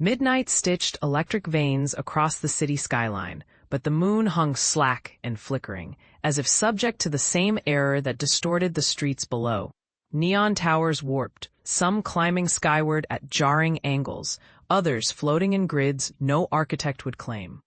Midnight stitched electric veins across the city skyline, but the moon hung slack and flickering, as if subject to the same error that distorted the streets below. Neon towers warped, some climbing skyward at jarring angles, others floating in grids no architect would claim.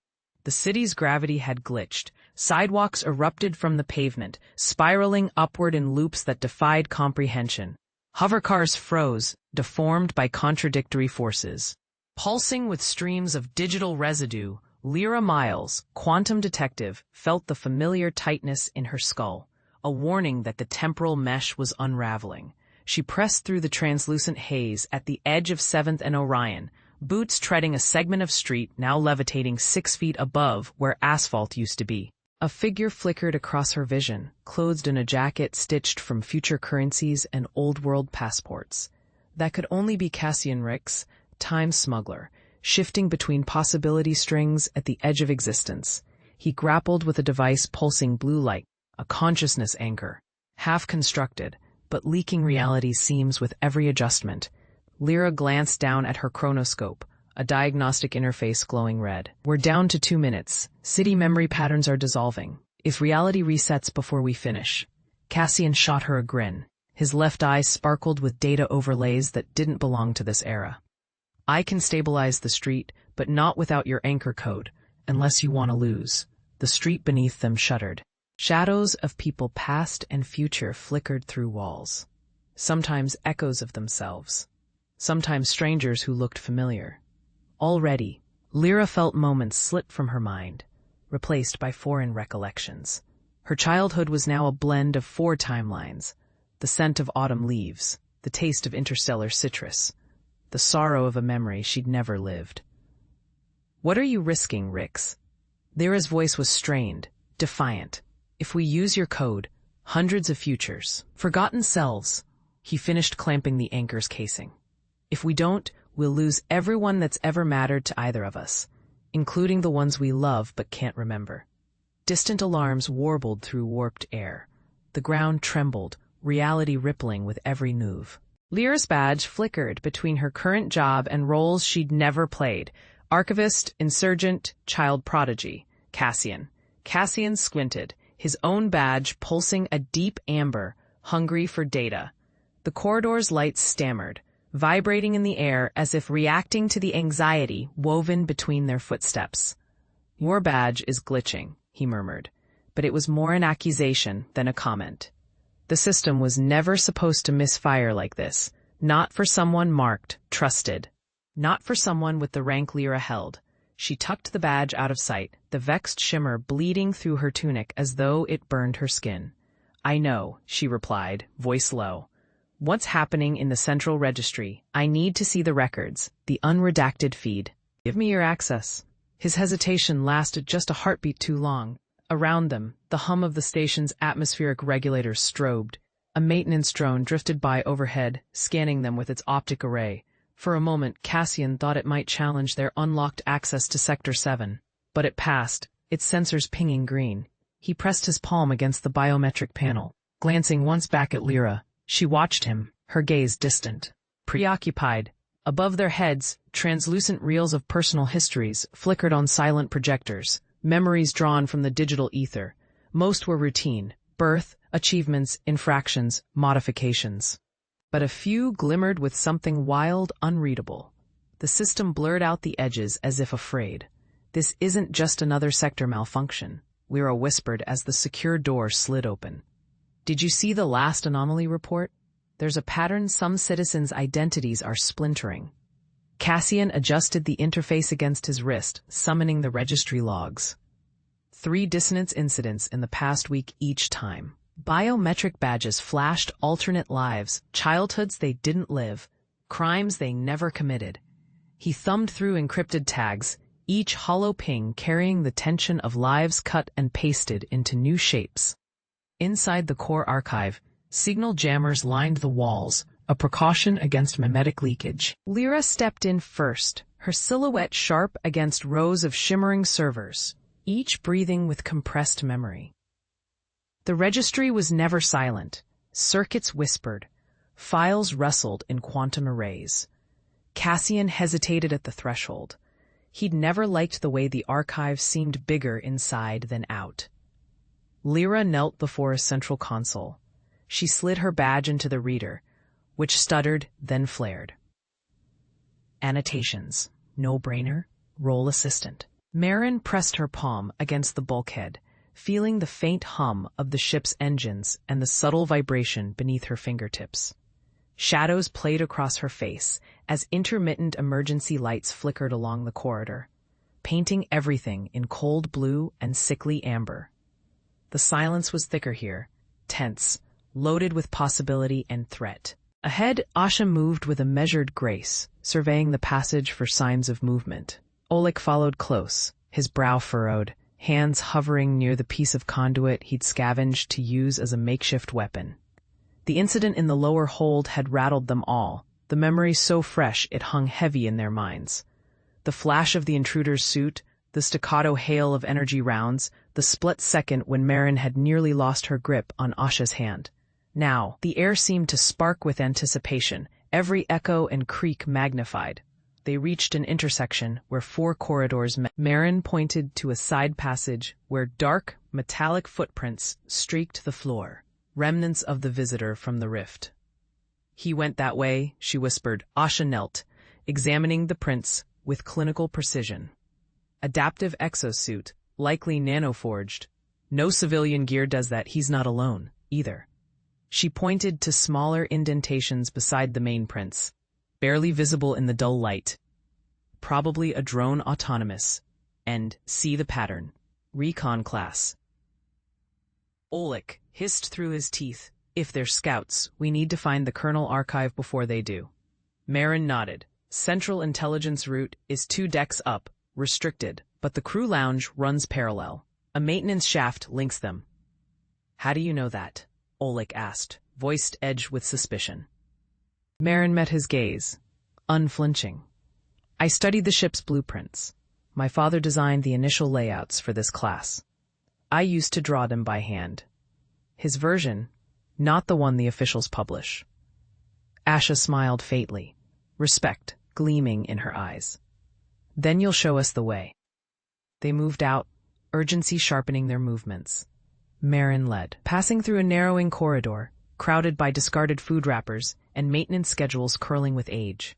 The city's gravity had glitched. Sidewalks erupted from the pavement, spiraling upward in loops that defied comprehension. Hovercars froze, deformed by contradictory forces. Pulsing with streams of digital residue, Lyra Miles, quantum detective, felt the familiar tightness in her skull, a warning that the temporal mesh was unraveling. She pressed through the translucent haze at the edge of 7th and Orion, boots treading a segment of street now levitating 6 feet above where asphalt used to be. A figure flickered across her vision, clothed in a jacket stitched from future currencies and old-world passports. That could only be Cassian Ricks, time smuggler, shifting between possibility strings at the edge of existence. He grappled with a device pulsing blue light, a consciousness anchor, half-constructed, but leaking reality seams with every adjustment. Lyra glanced down at her chronoscope, a diagnostic interface glowing red. We're down to 2 minutes. City memory patterns are dissolving. If reality resets before we finish. Cassian shot her a grin. His left eye sparkled with data overlays that didn't belong to this era. I can stabilize the street, but not without your anchor code, unless you want to lose. The street beneath them shuddered. Shadows of people past and future flickered through walls. Sometimes echoes of themselves. Sometimes strangers who looked familiar. Already, Lyra felt moments slip from her mind, replaced by foreign recollections. Her childhood was now a blend of 4 timelines: the scent of autumn leaves, the taste of interstellar citrus, the sorrow of a memory she'd never lived. What are you risking, Ricks? Lyra's voice was strained, defiant. If we use your code, hundreds of futures, forgotten selves. He finished clamping the anchor's casing. If we don't, we'll lose everyone that's ever mattered to either of us, including the ones we love but can't remember. Distant alarms warbled through warped air. The ground trembled, reality rippling with every move. Lyra's badge flickered between her current job and roles she'd never played: archivist, insurgent, child prodigy. Cassian. Cassian squinted, his own badge pulsing a deep amber, hungry for data. The corridor's lights stammered, vibrating in the air as if reacting to the anxiety woven between their footsteps. Your badge is glitching, he murmured, but it was more an accusation than a comment. The system was never supposed to misfire like this, not for someone marked, trusted, not for someone with the rank Lyra held. She tucked the badge out of sight, the vexed shimmer bleeding through her tunic as though it burned her skin. I know, she replied, voice low. What's happening in the central registry? I need to see the records, the unredacted feed. Give me your access. His hesitation lasted just a heartbeat too long. Around them, the hum of the station's atmospheric regulators strobed. A maintenance drone drifted by overhead, scanning them with its optic array. For a moment, Cassian thought it might challenge their unlocked access to Sector 7. But it passed, its sensors pinging green. He pressed his palm against the biometric panel. Glancing once back at Lyra, she watched him, her gaze distant, preoccupied. Above their heads, translucent reels of personal histories flickered on silent projectors, memories drawn from the digital ether. Most were routine: birth, achievements, infractions, modifications. But a few glimmered with something wild, unreadable. The system blurred out the edges as if afraid. This isn't just another sector malfunction, Lyra whispered as the secure door slid open. Did you see the last anomaly report? There's a pattern: some citizens' identities are splintering. Cassian adjusted the interface against his wrist, summoning the registry logs. 3 dissonance incidents in the past week each time. Biometric badges flashed alternate lives, childhoods they didn't live, crimes they never committed. He thumbed through encrypted tags, each hollow ping carrying the tension of lives cut and pasted into new shapes. Inside the core archive, signal jammers lined the walls, a precaution against memetic leakage. Lyra stepped in first, her silhouette sharp against rows of shimmering servers, each breathing with compressed memory. The registry was never silent. Circuits whispered. Files rustled in quantum arrays. Cassian hesitated at the threshold. He'd never liked the way the archive seemed bigger inside than out. Lyra knelt before a central console. She slid her badge into the reader, which stuttered, then flared. Annotations. No-brainer. Roll assistant. Merrin pressed her palm against the bulkhead, feeling the faint hum of the ship's engines and the subtle vibration beneath her fingertips. Shadows played across her face as intermittent emergency lights flickered along the corridor, painting everything in cold blue and sickly amber. The silence was thicker here, tense, loaded with possibility and threat. Ahead, Asha moved with a measured grace, surveying the passage for signs of movement. Oleg followed close, his brow furrowed, hands hovering near the piece of conduit he'd scavenged to use as a makeshift weapon. The incident in the lower hold had rattled them all, the memory so fresh it hung heavy in their minds. The flash of the intruder's suit, the staccato hail of energy rounds, the split second when Merrin had nearly lost her grip on Asha's hand. Now, the air seemed to spark with anticipation, every echo and creak magnified. They reached an intersection where 4 corridors met. Merrin pointed to a side passage where dark, metallic footprints streaked the floor, remnants of the visitor from the rift. He went that way, she whispered. Asha knelt, examining the prints with clinical precision. Adaptive exosuit, likely nanoforged. No civilian gear does that. He's not alone, either. She pointed to smaller indentations beside the main prints, barely visible in the dull light. Probably a drone autonomous. And, see the pattern. Recon class. Oleg hissed through his teeth. If they're scouts, we need to find the Colonel archive before they do. Merrin nodded. Central intelligence route is 2 decks up, restricted, but the crew lounge runs parallel. A maintenance shaft links them. How do you know that? Oleg asked, voiced edged with suspicion. Merrin met his gaze, unflinching. I studied the ship's blueprints. My father designed the initial layouts for this class. I used to draw them by hand. His version, not the one the officials publish. Asha smiled faintly, respect gleaming in her eyes. Then you'll show us the way. They moved out, urgency sharpening their movements. Merrin led, passing through a narrowing corridor, crowded by discarded food wrappers and maintenance schedules curling with age.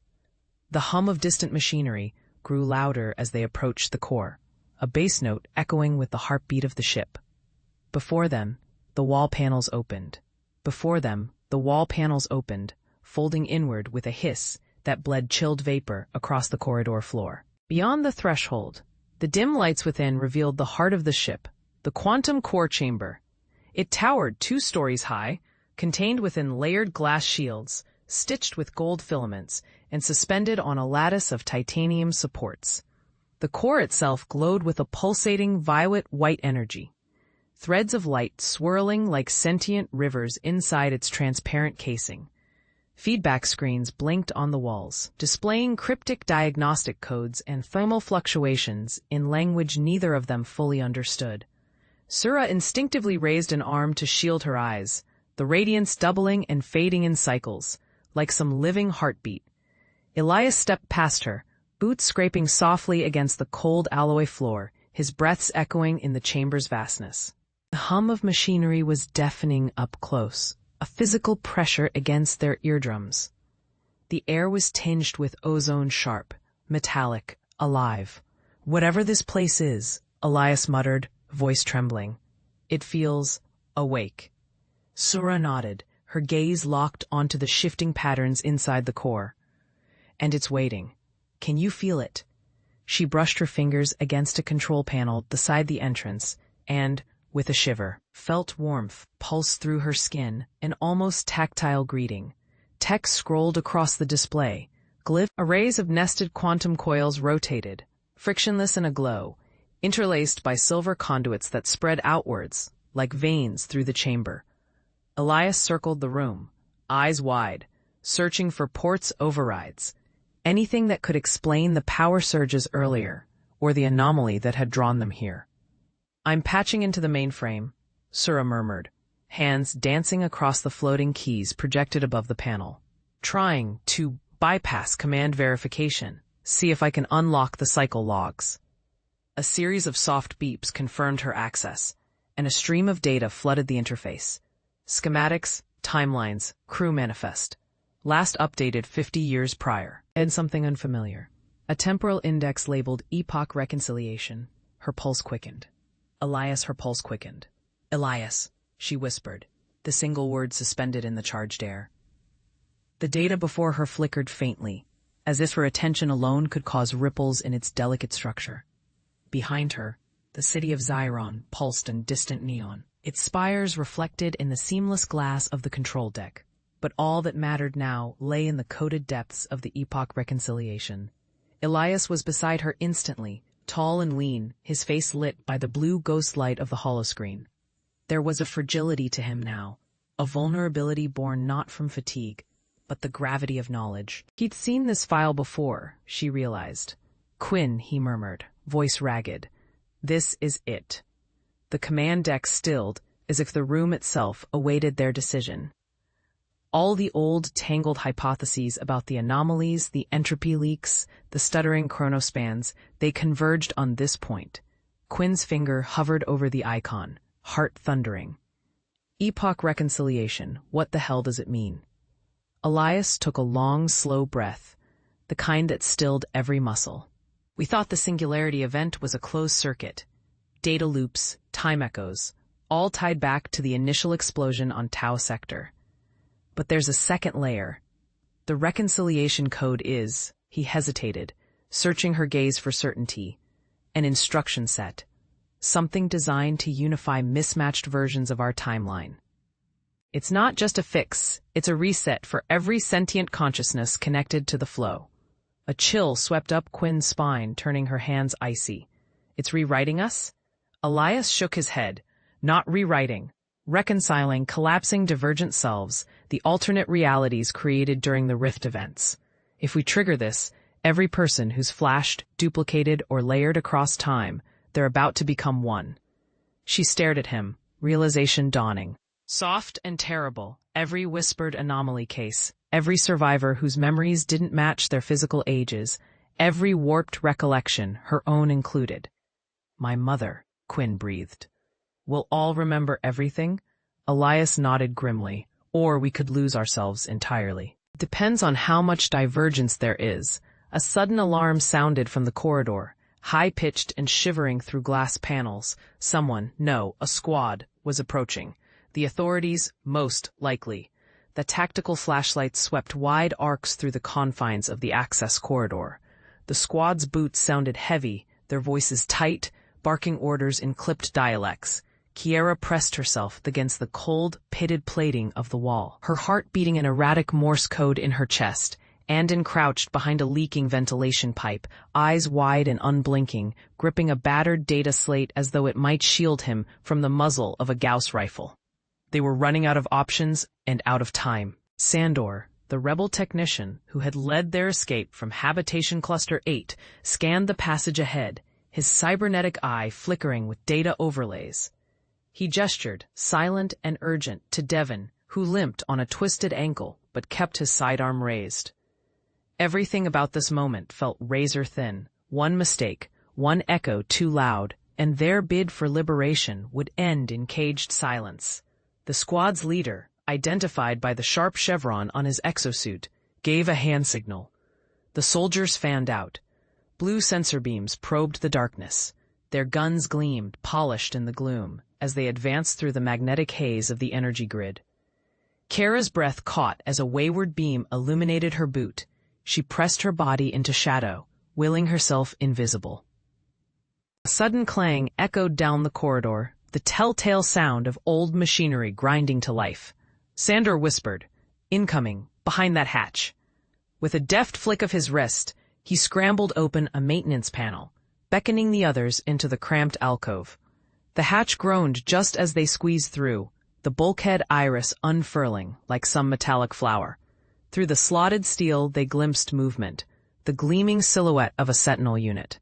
The hum of distant machinery grew louder as they approached the core, a bass note echoing with the heartbeat of the ship. Before them, the wall panels opened. Folding inward with a hiss that bled chilled vapor across the corridor floor. Beyond the threshold, the dim lights within revealed the heart of the ship, the quantum core chamber. It towered 2 stories high, contained within layered glass shields, stitched with gold filaments, and suspended on a lattice of titanium supports. The core itself glowed with a pulsating violet-white energy, threads of light swirling like sentient rivers inside its transparent casing. Feedback screens blinked on the walls, displaying cryptic diagnostic codes and thermal fluctuations in language neither of them fully understood. Sura instinctively raised an arm to shield her eyes, the radiance doubling and fading in cycles, like some living heartbeat. Elias stepped past her, boots scraping softly against the cold alloy floor, his breaths echoing in the chamber's vastness. The hum of machinery was deafening up close, a physical pressure against their eardrums. The air was tinged with ozone, sharp, metallic, alive. Whatever this place is, Elias muttered, voice trembling. It feels awake. Sura nodded, her gaze locked onto the shifting patterns inside the core. And it's waiting. Can you feel it? She brushed her fingers against a control panel beside the entrance and, with a shiver, felt warmth pulse through her skin, an almost tactile greeting. Text scrolled across the display. Arrays of nested quantum coils rotated, frictionless and aglow, interlaced by silver conduits that spread outwards, like veins through the chamber. Elias circled the room, eyes wide, searching for ports overrides, anything that could explain the power surges earlier, or the anomaly that had drawn them here. I'm patching into the mainframe, Sura murmured, hands dancing across the floating keys projected above the panel. Trying to Bypass command verification. See if I can unlock the cycle logs. A series of soft beeps confirmed her access, and a stream of data flooded the interface. Schematics, timelines, crew manifest. Last updated 50 years prior. And something unfamiliar. A temporal index labeled Epoch Reconciliation. Her pulse quickened. Elias, her pulse quickened. Elias, she whispered, the single word suspended in the charged air. The data before her flickered faintly, as if her attention alone could cause ripples in its delicate structure. Behind her, the city of Xiron pulsed in distant neon, its spires reflected in the seamless glass of the control deck. But all that mattered now lay in the coded depths of the Epoch Reconciliation. Elias was beside her instantly, tall and lean, his face lit by the blue ghost light of the holoscreen. There was a fragility to him now, a vulnerability born not from fatigue, but the gravity of knowledge. He'd seen this file before, she realized. Quinn, he murmured, voice ragged. This is it. The command deck stilled, as if the room itself awaited their decision. All the old, tangled hypotheses about the anomalies, the entropy leaks, the stuttering chronospans, they converged on this point. Quinn's finger hovered over the icon, heart thundering. Epoch Reconciliation, what the hell does it mean? Elias took a long, slow breath, the kind that stilled every muscle. We thought the singularity event was a closed circuit. Data loops, time echoes, all tied back to the initial explosion on Tau Sector. But there's a second layer. The reconciliation code is, he hesitated, searching her gaze for certainty, an instruction set, something designed to unify mismatched versions of our timeline. It's not just a fix, it's a reset for every sentient consciousness connected to the flow. A chill swept up Quinn's spine, turning her hands icy. It's rewriting us? Elias shook his head. Not rewriting. Reconciling collapsing divergent selves, the alternate realities created during the Rift events. If we trigger this, every person who's flashed, duplicated, or layered across time, they're about to become one. She stared at him, realization dawning. Soft and terrible, every whispered anomaly case, every survivor whose memories didn't match their physical ages, every warped recollection, her own included. My mother, Quinn breathed. We'll all remember everything? Elias nodded grimly. Or we could lose ourselves entirely. Depends on how much divergence there is. A sudden alarm sounded from the corridor, high-pitched and shivering through glass panels. Someone, no, a squad, was approaching. The authorities, most likely. The tactical flashlights swept wide arcs through the confines of the access corridor. The squad's boots sounded heavy, their voices tight, barking orders in clipped dialects. Kiera pressed herself against the cold, pitted plating of the wall, her heart beating an erratic Morse code in her chest. Andon crouched behind a leaking ventilation pipe, eyes wide and unblinking, gripping a battered data slate as though it might shield him from the muzzle of a Gauss rifle. They were running out of options and out of time. Sandor, the rebel technician who had led their escape from Habitation Cluster 8, scanned the passage ahead, his cybernetic eye flickering with data overlays. He gestured, silent and urgent, to Devon, who limped on a twisted ankle but kept his sidearm raised. Everything about this moment felt razor-thin. One mistake, one echo too loud, and their bid for liberation would end in caged silence. The squad's leader, identified by the sharp chevron on his exosuit, gave a hand signal. The soldiers fanned out. Blue sensor beams probed the darkness. Their guns gleamed, polished in the gloom, as they advanced through the magnetic haze of the energy grid. Kara's breath caught as a wayward beam illuminated her boot. She pressed her body into shadow, willing herself invisible. A sudden clang echoed down the corridor, the telltale sound of old machinery grinding to life. Sandor whispered, "Incoming, behind that hatch." With a deft flick of his wrist, he scrambled open a maintenance panel, beckoning the others into the cramped alcove. The hatch groaned just as they squeezed through, the bulkhead iris unfurling like some metallic flower. Through the slotted steel they glimpsed movement, the gleaming silhouette of a Sentinel unit.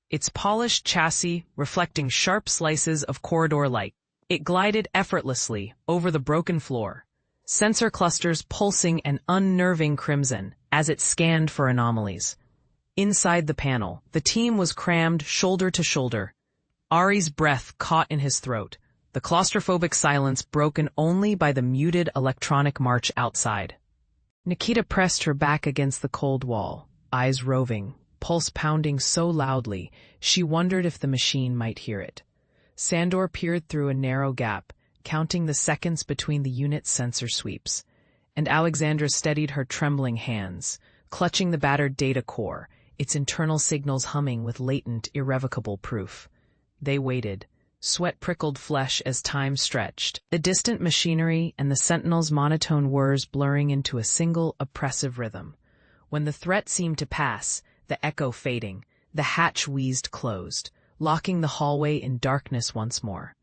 Its polished chassis reflecting sharp slices of corridor light. It glided effortlessly over the broken floor, sensor clusters pulsing an unnerving crimson, as it scanned for anomalies. Inside the panel, the team was crammed shoulder to shoulder. Ari's breath caught in his throat, the claustrophobic silence broken only by the muted electronic march outside. Nikita pressed her back against the cold wall, eyes roving, pulse pounding so loudly she wondered if the machine might hear it. Sandor peered through a narrow gap, counting the seconds between the unit's sensor sweeps, and Alexandra steadied her trembling hands, clutching the battered data core, its internal signals humming with latent, irrevocable proof. They waited, sweat prickled flesh as time stretched, the distant machinery and the Sentinel's monotone whirs blurring into a single, oppressive rhythm. When the threat seemed to pass, the echo fading, the hatch wheezed closed, locking the hallway in darkness once more.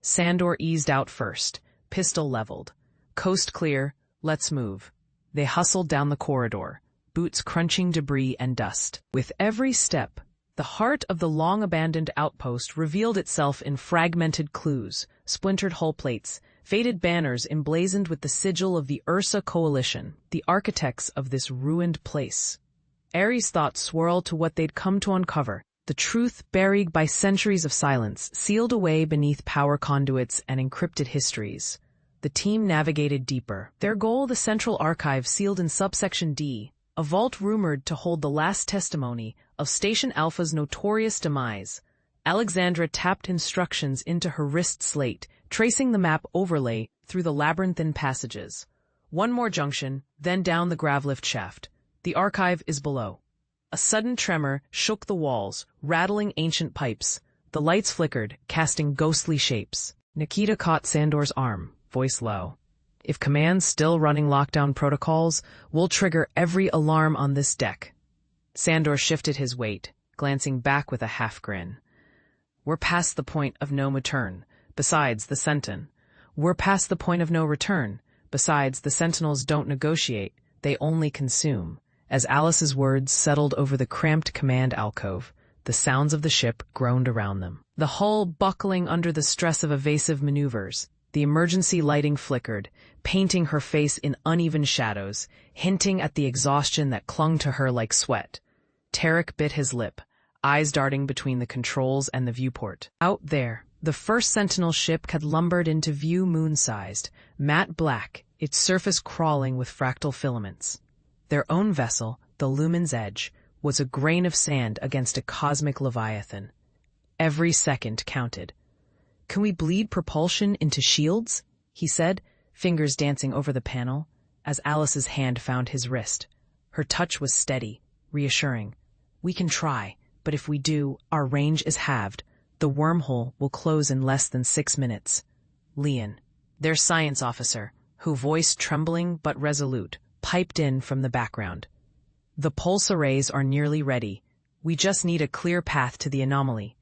Sandor eased out first, pistol leveled. Coast clear, let's move. They hustled down the corridor, boots crunching debris and dust. With every step, the heart of the long-abandoned outpost revealed itself in fragmented clues, splintered hull plates, faded banners emblazoned with the sigil of the Ursa Coalition, the architects of this ruined place. Ares' thoughts swirled to what they'd come to uncover, the truth buried by centuries of silence, sealed away beneath power conduits and encrypted histories. The team navigated deeper. Their goal, the Central Archive sealed in subsection D, a vault rumored to hold the last testimony of Station Alpha's notorious demise. Alexandra tapped instructions into her wrist slate, tracing the map overlay through the labyrinthine passages. One more junction, then down the gravelift shaft. The archive is below. A sudden tremor shook the walls, rattling ancient pipes. The lights flickered, casting ghostly shapes. Nikita caught Sandor's arm, voice low. If Command's still running lockdown protocols, we'll trigger every alarm on this deck. Sandor shifted his weight, glancing back with a half-grin. We're past the point of no return, besides the Sentinel. We're past the point of no return, besides the Sentinels don't negotiate, they only consume. As Alice's words settled over the cramped command alcove, the sounds of the ship groaned around them. The hull buckling under the stress of evasive maneuvers, the emergency lighting flickered, painting her face in uneven shadows, hinting at the exhaustion that clung to her like sweat. Tarek bit his lip, eyes darting between the controls and the viewport. Out there, the first Sentinel ship had lumbered into view moon-sized, matte black, its surface crawling with fractal filaments. Their own vessel, the Lumen's Edge, was a grain of sand against a cosmic leviathan. Every second counted. Can we bleed propulsion into shields? He said, fingers dancing over the panel, as Alice's hand found his wrist. Her touch was steady, reassuring. We can try, but if we do, our range is halved. The wormhole will close in less than 6 minutes. Leon, their science officer, who voice trembling but resolute, piped in from the background. The pulse arrays are nearly ready. We just need a clear path to the anomaly.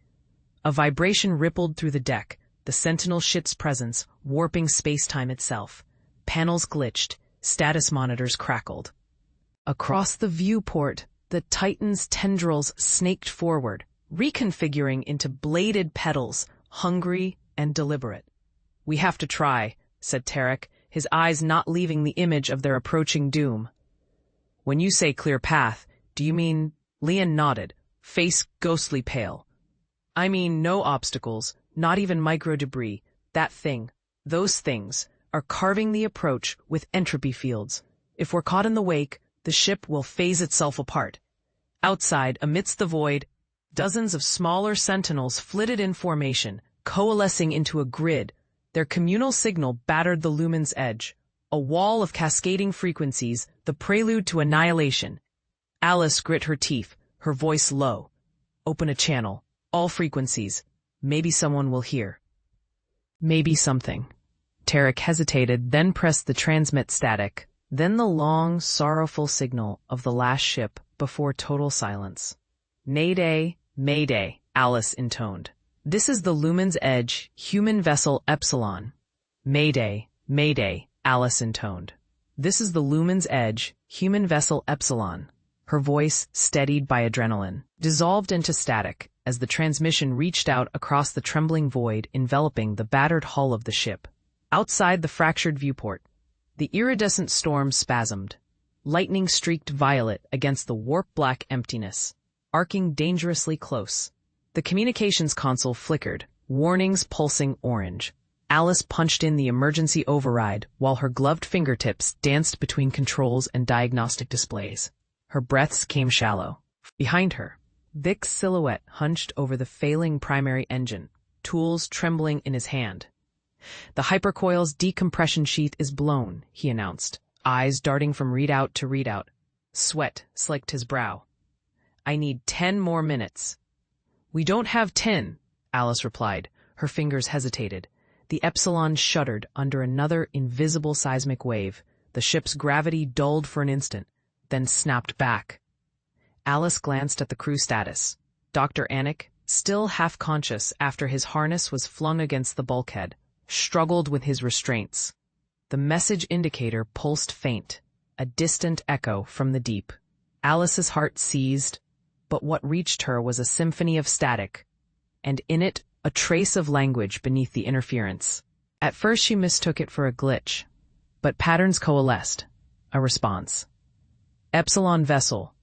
A vibration rippled through the deck, the Sentinel ship's presence warping space-time itself. Panels glitched, status monitors crackled. Across the viewport, the Titan's tendrils snaked forward, reconfiguring into bladed petals, hungry and deliberate. We have to try, said Tarek, his eyes not leaving the image of their approaching doom. When you say clear path, do you mean? Leon nodded, face ghostly pale. I mean no obstacles, not even micro-debris. That thing, those things, are carving the approach with entropy fields. If we're caught in the wake, the ship will phase itself apart. Outside, amidst the void, dozens of smaller Sentinels flitted in formation, coalescing into a grid. Their communal signal battered the Lumen's Edge, a wall of cascading frequencies, the prelude to annihilation. Alice grit her teeth, her voice low. Open a channel, all frequencies. Maybe someone will hear. Maybe something. Tarek hesitated, then pressed the transmit static, then the long, sorrowful signal of the last ship before total silence. Mayday, Mayday, Alice intoned. This is the Lumen's Edge, human vessel Epsilon. Mayday, Mayday, Alice intoned. This is the Lumen's Edge, human vessel Epsilon. Her voice, steadied by adrenaline, dissolved into static as the transmission reached out across the trembling void enveloping the battered hull of the ship. Outside the fractured viewport, the iridescent storm spasmed. lightning streaked violet against the warp-black emptiness, arcing dangerously close. The communications console flickered, warnings pulsing orange. Alice punched in the emergency override while her gloved fingertips danced between controls and diagnostic displays. Her breaths came shallow. Behind her, Vic's silhouette hunched over the failing primary engine, tools trembling in his hand. "The hypercoil's decompression sheath is blown," he announced, eyes darting from readout to readout. Sweat slicked his brow. "I need 10 more minutes." "We don't have 10, Alice replied. Her fingers hesitated. The Epsilon shuddered under another invisible seismic wave. The ship's gravity dulled for an instant, then snapped back. Alice glanced at the crew status. Dr. Anik, still half-conscious after his harness was flung against the bulkhead, struggled with his restraints. The message indicator pulsed faint, a distant echo from the deep. Alice's heart seized, but what reached her was a symphony of static, and in it a trace of language beneath the interference. At first she mistook it for a glitch, but patterns coalesced. A response. "Epsilon vessel.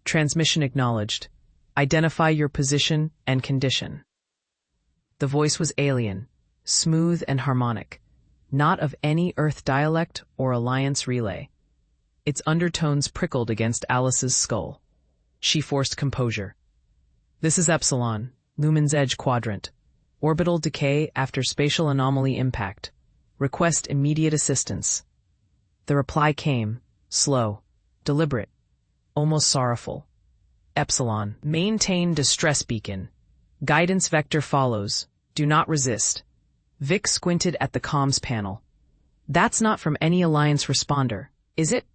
Transmission acknowledged. Identify your position and condition." The voice was alien, smooth and harmonic, not of any Earth dialect or Alliance relay. Its undertones prickled against Alice's skull. She forced composure. "This is Epsilon, Lumen's Edge Quadrant. Orbital decay after spatial anomaly impact. Request immediate assistance." The reply came, slow, deliberate, almost sorrowful. "Epsilon, maintain distress beacon. Guidance vector follows. Do not resist." Vic squinted at the comms panel. "That's not from any Alliance responder, is it?"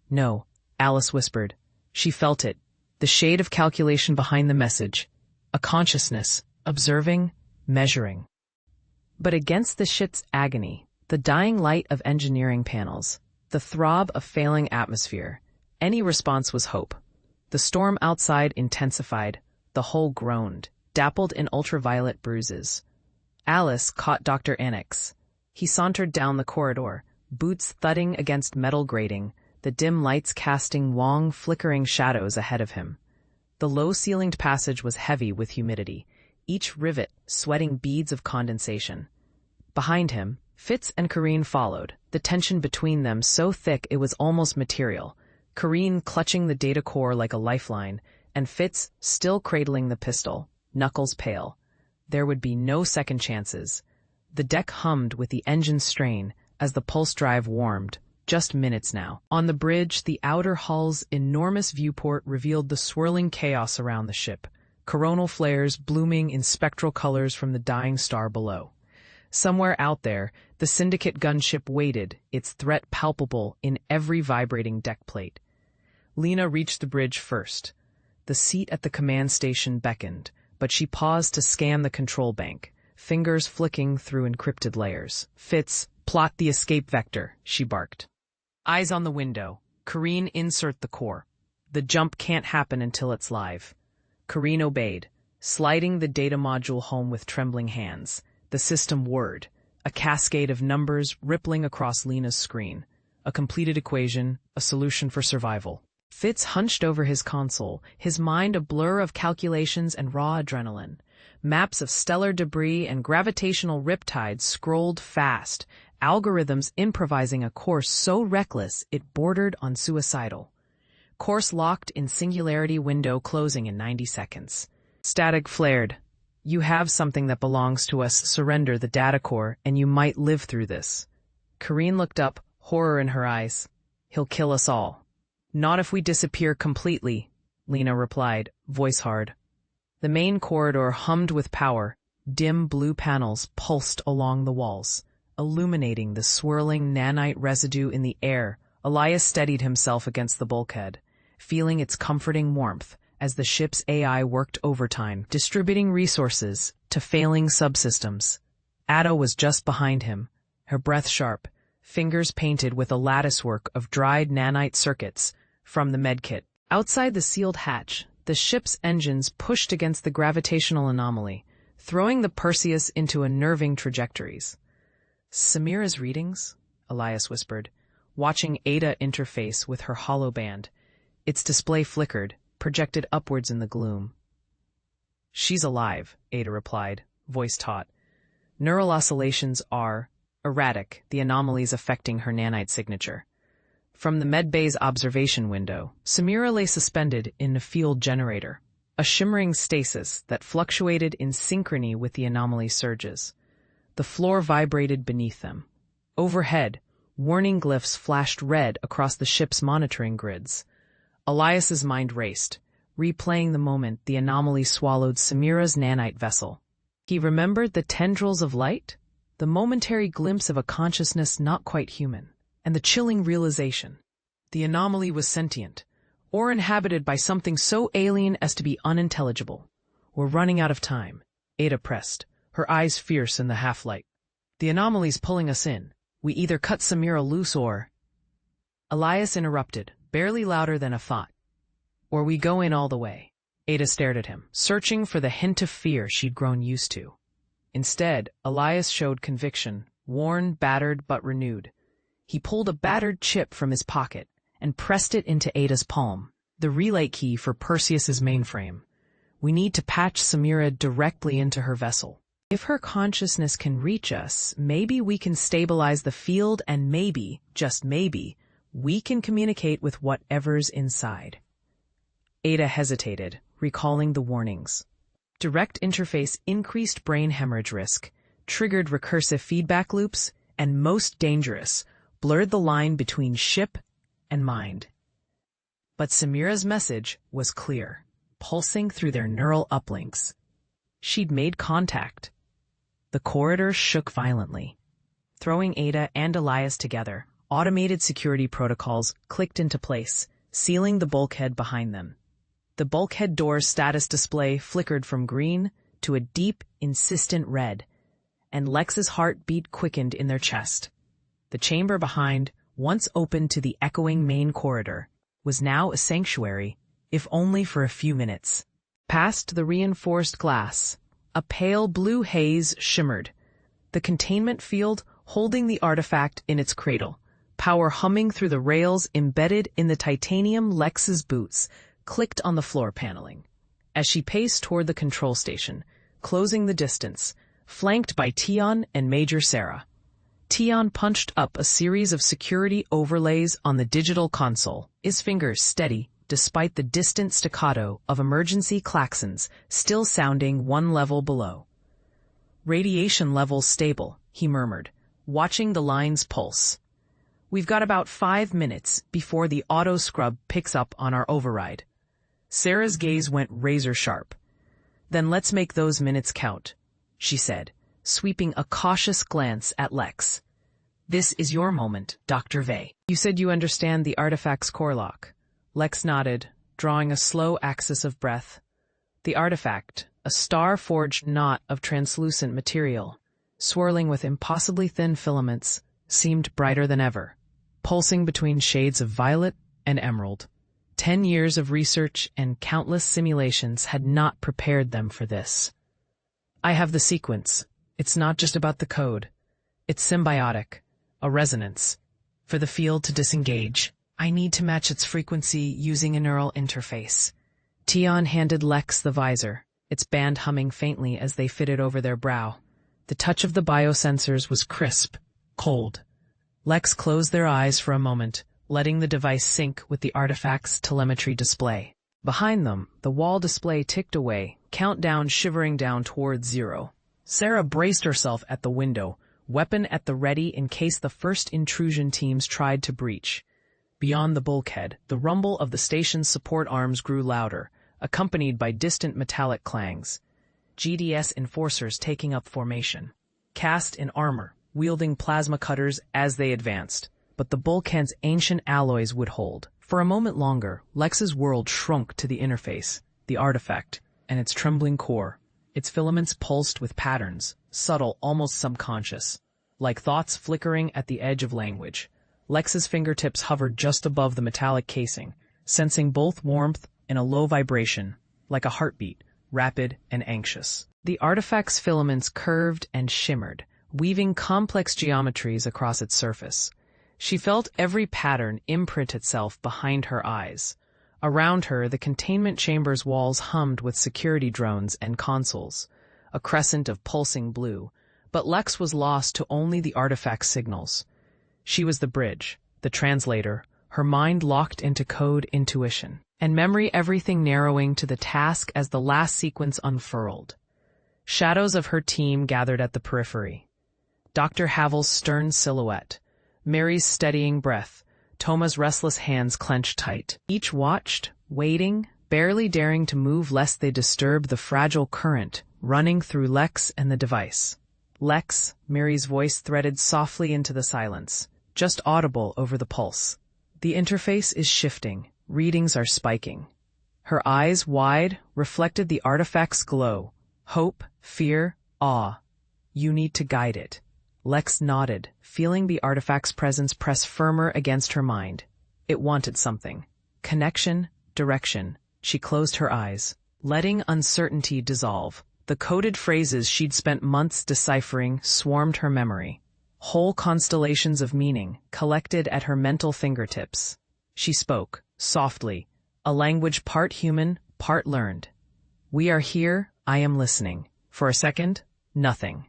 "No," Alice whispered. She felt it, the shade of calculation behind the message. A consciousness, observing, measuring. But against the ship's agony, the dying light of engineering panels, the throb of failing atmosphere, any response was hope. The storm outside intensified, the hull groaned, dappled in ultraviolet bruises. Alice caught Dr. Anik's. He sauntered down the corridor, boots thudding against metal grating, the dim lights casting long, flickering shadows ahead of him. The low-ceilinged passage was heavy with humidity, each rivet sweating beads of condensation. Behind him, Fitz and Karine followed, the tension between them so thick it was almost material, Karine clutching the data core like a lifeline, and Fitz still cradling the pistol, knuckles pale. There would be no second chances. The deck hummed with the engine strain as the pulse drive warmed. Just minutes now. On the bridge, the outer hull's enormous viewport revealed the swirling chaos around the ship, coronal flares blooming in spectral colors from the dying star below. Somewhere out there, the Syndicate gunship waited, its threat palpable in every vibrating deck plate. Lena reached the bridge first. The seat at the command station beckoned, but she paused to scan the control bank, fingers flicking through encrypted layers. "Fitz, plot the escape vector," she barked. "Eyes on the window. Karine, insert the core. The jump can't happen until it's live." Karine obeyed, sliding the data module home with trembling hands. The system whirred, a cascade of numbers rippling across Lena's screen. A completed equation, a solution for survival. Fitz hunched over his console, his mind a blur of calculations and raw adrenaline. Maps of stellar debris and gravitational riptides scrolled fast, algorithms improvising a course so reckless it bordered on suicidal. Course locked in singularity window closing in 90 seconds. Static flared. "You have something that belongs to us. Surrender the data core, and you might live through this." Karine looked up, horror in her eyes. "He'll kill us all." "Not if we disappear completely," Lena replied, voice hard. The main corridor hummed with power. Dim blue panels pulsed along the walls, illuminating the swirling nanite residue in the air. Elias steadied himself against the bulkhead, feeling its comforting warmth as the ship's AI worked overtime, distributing resources to failing subsystems. Ada was just behind him, her breath sharp, fingers painted with a latticework of dried nanite circuits from the medkit. Outside the sealed hatch, the ship's engines pushed against the gravitational anomaly, throwing the Perseus into unnerving trajectories. "Samira's readings?" Elias whispered. watching Ada interface with her hollow band. Its display flickered, projected upwards in the gloom. "She's alive," Ada replied, voice taut. "Neural oscillations are erratic, the anomalies affecting her nanite signature." From the medbay's observation window, Samira lay suspended in a field generator, a shimmering stasis that fluctuated in synchrony with the anomaly surges. The floor vibrated beneath them. Overhead, warning glyphs flashed red across the ship's monitoring grids. Elias's mind raced, replaying the moment the anomaly swallowed Samira's nanite vessel. He remembered the tendrils of light, the momentary glimpse of a consciousness not quite human, and the chilling realization. The anomaly was sentient, or inhabited by something so alien as to be unintelligible. "We're running out of time," Ada pressed, her eyes fierce in the half-light. "The anomaly's pulling us in. We either cut Samira loose or—" Elias interrupted, barely louder than a thought. "Or we go in all the way." Ada stared at him, searching for the hint of fear she'd grown used to. Instead, Elias showed conviction, worn, battered, but renewed. He pulled a battered chip from his pocket and pressed it into Ada's palm, the relay key for Perseus's mainframe. "We need to patch Samira directly into her vessel. If her consciousness can reach us, maybe we can stabilize the field and maybe, just maybe, we can communicate with whatever's inside." Ada hesitated, recalling the warnings. Direct interface increased brain hemorrhage risk, triggered recursive feedback loops, and most dangerous, blurred the line between ship and mind. But Samira's message was clear, pulsing through their neural uplinks. She'd made contact. The corridor shook violently. Throwing Ada and Elias together, automated security protocols clicked into place, sealing the bulkhead behind them. The bulkhead door's status display flickered from green to a deep, insistent red, and Lex's heartbeat quickened in their chest. The chamber behind, once open to the echoing main corridor, was now a sanctuary, if only for a few minutes. Past the reinforced glass, a pale blue haze shimmered, the containment field holding the artifact in its cradle, power humming through the rails embedded in the titanium Lex's boots, clicked on the floor paneling. As she paced toward the control station, closing the distance, flanked by Tion and Major Sarah. Tion punched up a series of security overlays on the digital console, his fingers steady despite the distant staccato of emergency klaxons still sounding one level below. "Radiation levels stable," he murmured, watching the line's pulse. "We've got about 5 minutes before the auto-scrub picks up on our override." Sarah's gaze went razor-sharp. "Then let's make those minutes count," she said, sweeping a cautious glance at Lex. "This is your moment, Dr. Vey. You said you understand the artifact's core lock." Lex nodded, drawing a slow axis of breath. The artifact, a star-forged knot of translucent material, swirling with impossibly thin filaments, seemed brighter than ever, pulsing between shades of violet and emerald. 10 years of research and countless simulations had not prepared them for this. "I have the sequence. It's not just about the code. It's symbiotic, a resonance. For the field to disengage, I need to match its frequency using a neural interface." Tion handed Lex the visor, its band humming faintly as they fitted over their brow. The touch of the biosensors was crisp, cold. Lex closed their eyes for a moment, letting the device sync with the artifact's telemetry display. Behind them, the wall display ticked away, countdown shivering down towards 0. Sarah braced herself at the window, weapon at the ready in case the first intrusion teams tried to breach. Beyond the bulkhead, the rumble of the station's support arms grew louder, accompanied by distant metallic clangs. GDS enforcers taking up formation, cast in armor, wielding plasma cutters as they advanced. But the bulkhead's ancient alloys would hold. For a moment longer, Lex's world shrunk to the interface, the artifact, and its trembling core. Its filaments pulsed with patterns, subtle, almost subconscious, like thoughts flickering at the edge of language. Lex's fingertips hovered just above the metallic casing, sensing both warmth and a low vibration, like a heartbeat, rapid and anxious. The artifact's filaments curved and shimmered, weaving complex geometries across its surface. She felt every pattern imprint itself behind her eyes. Around her, the containment chamber's walls hummed with security drones and consoles, a crescent of pulsing blue, but Lex was lost to only the artifact's signals. She was the bridge, the translator, her mind locked into code intuition, and memory everything narrowing to the task as the last sequence unfurled. Shadows of her team gathered at the periphery. Dr. Havel's stern silhouette, Mary's steadying breath, Thoma's restless hands clenched tight. Each watched, waiting, barely daring to move lest they disturb the fragile current running through Lex and the device. Lex, Mary's voice threaded softly into the silence, just audible over the pulse. The interface is shifting, readings are spiking. Her eyes, wide, reflected the artifact's glow. Hope, fear, awe. You need to guide it. Lex nodded, feeling the artifact's presence press firmer against her mind. It wanted something. Connection, direction. She closed her eyes, letting uncertainty dissolve. The coded phrases she'd spent months deciphering swarmed her memory. Whole constellations of meaning collected at her mental fingertips. She spoke, softly, a language part human, part learned. We are here, I am listening. For a second, nothing.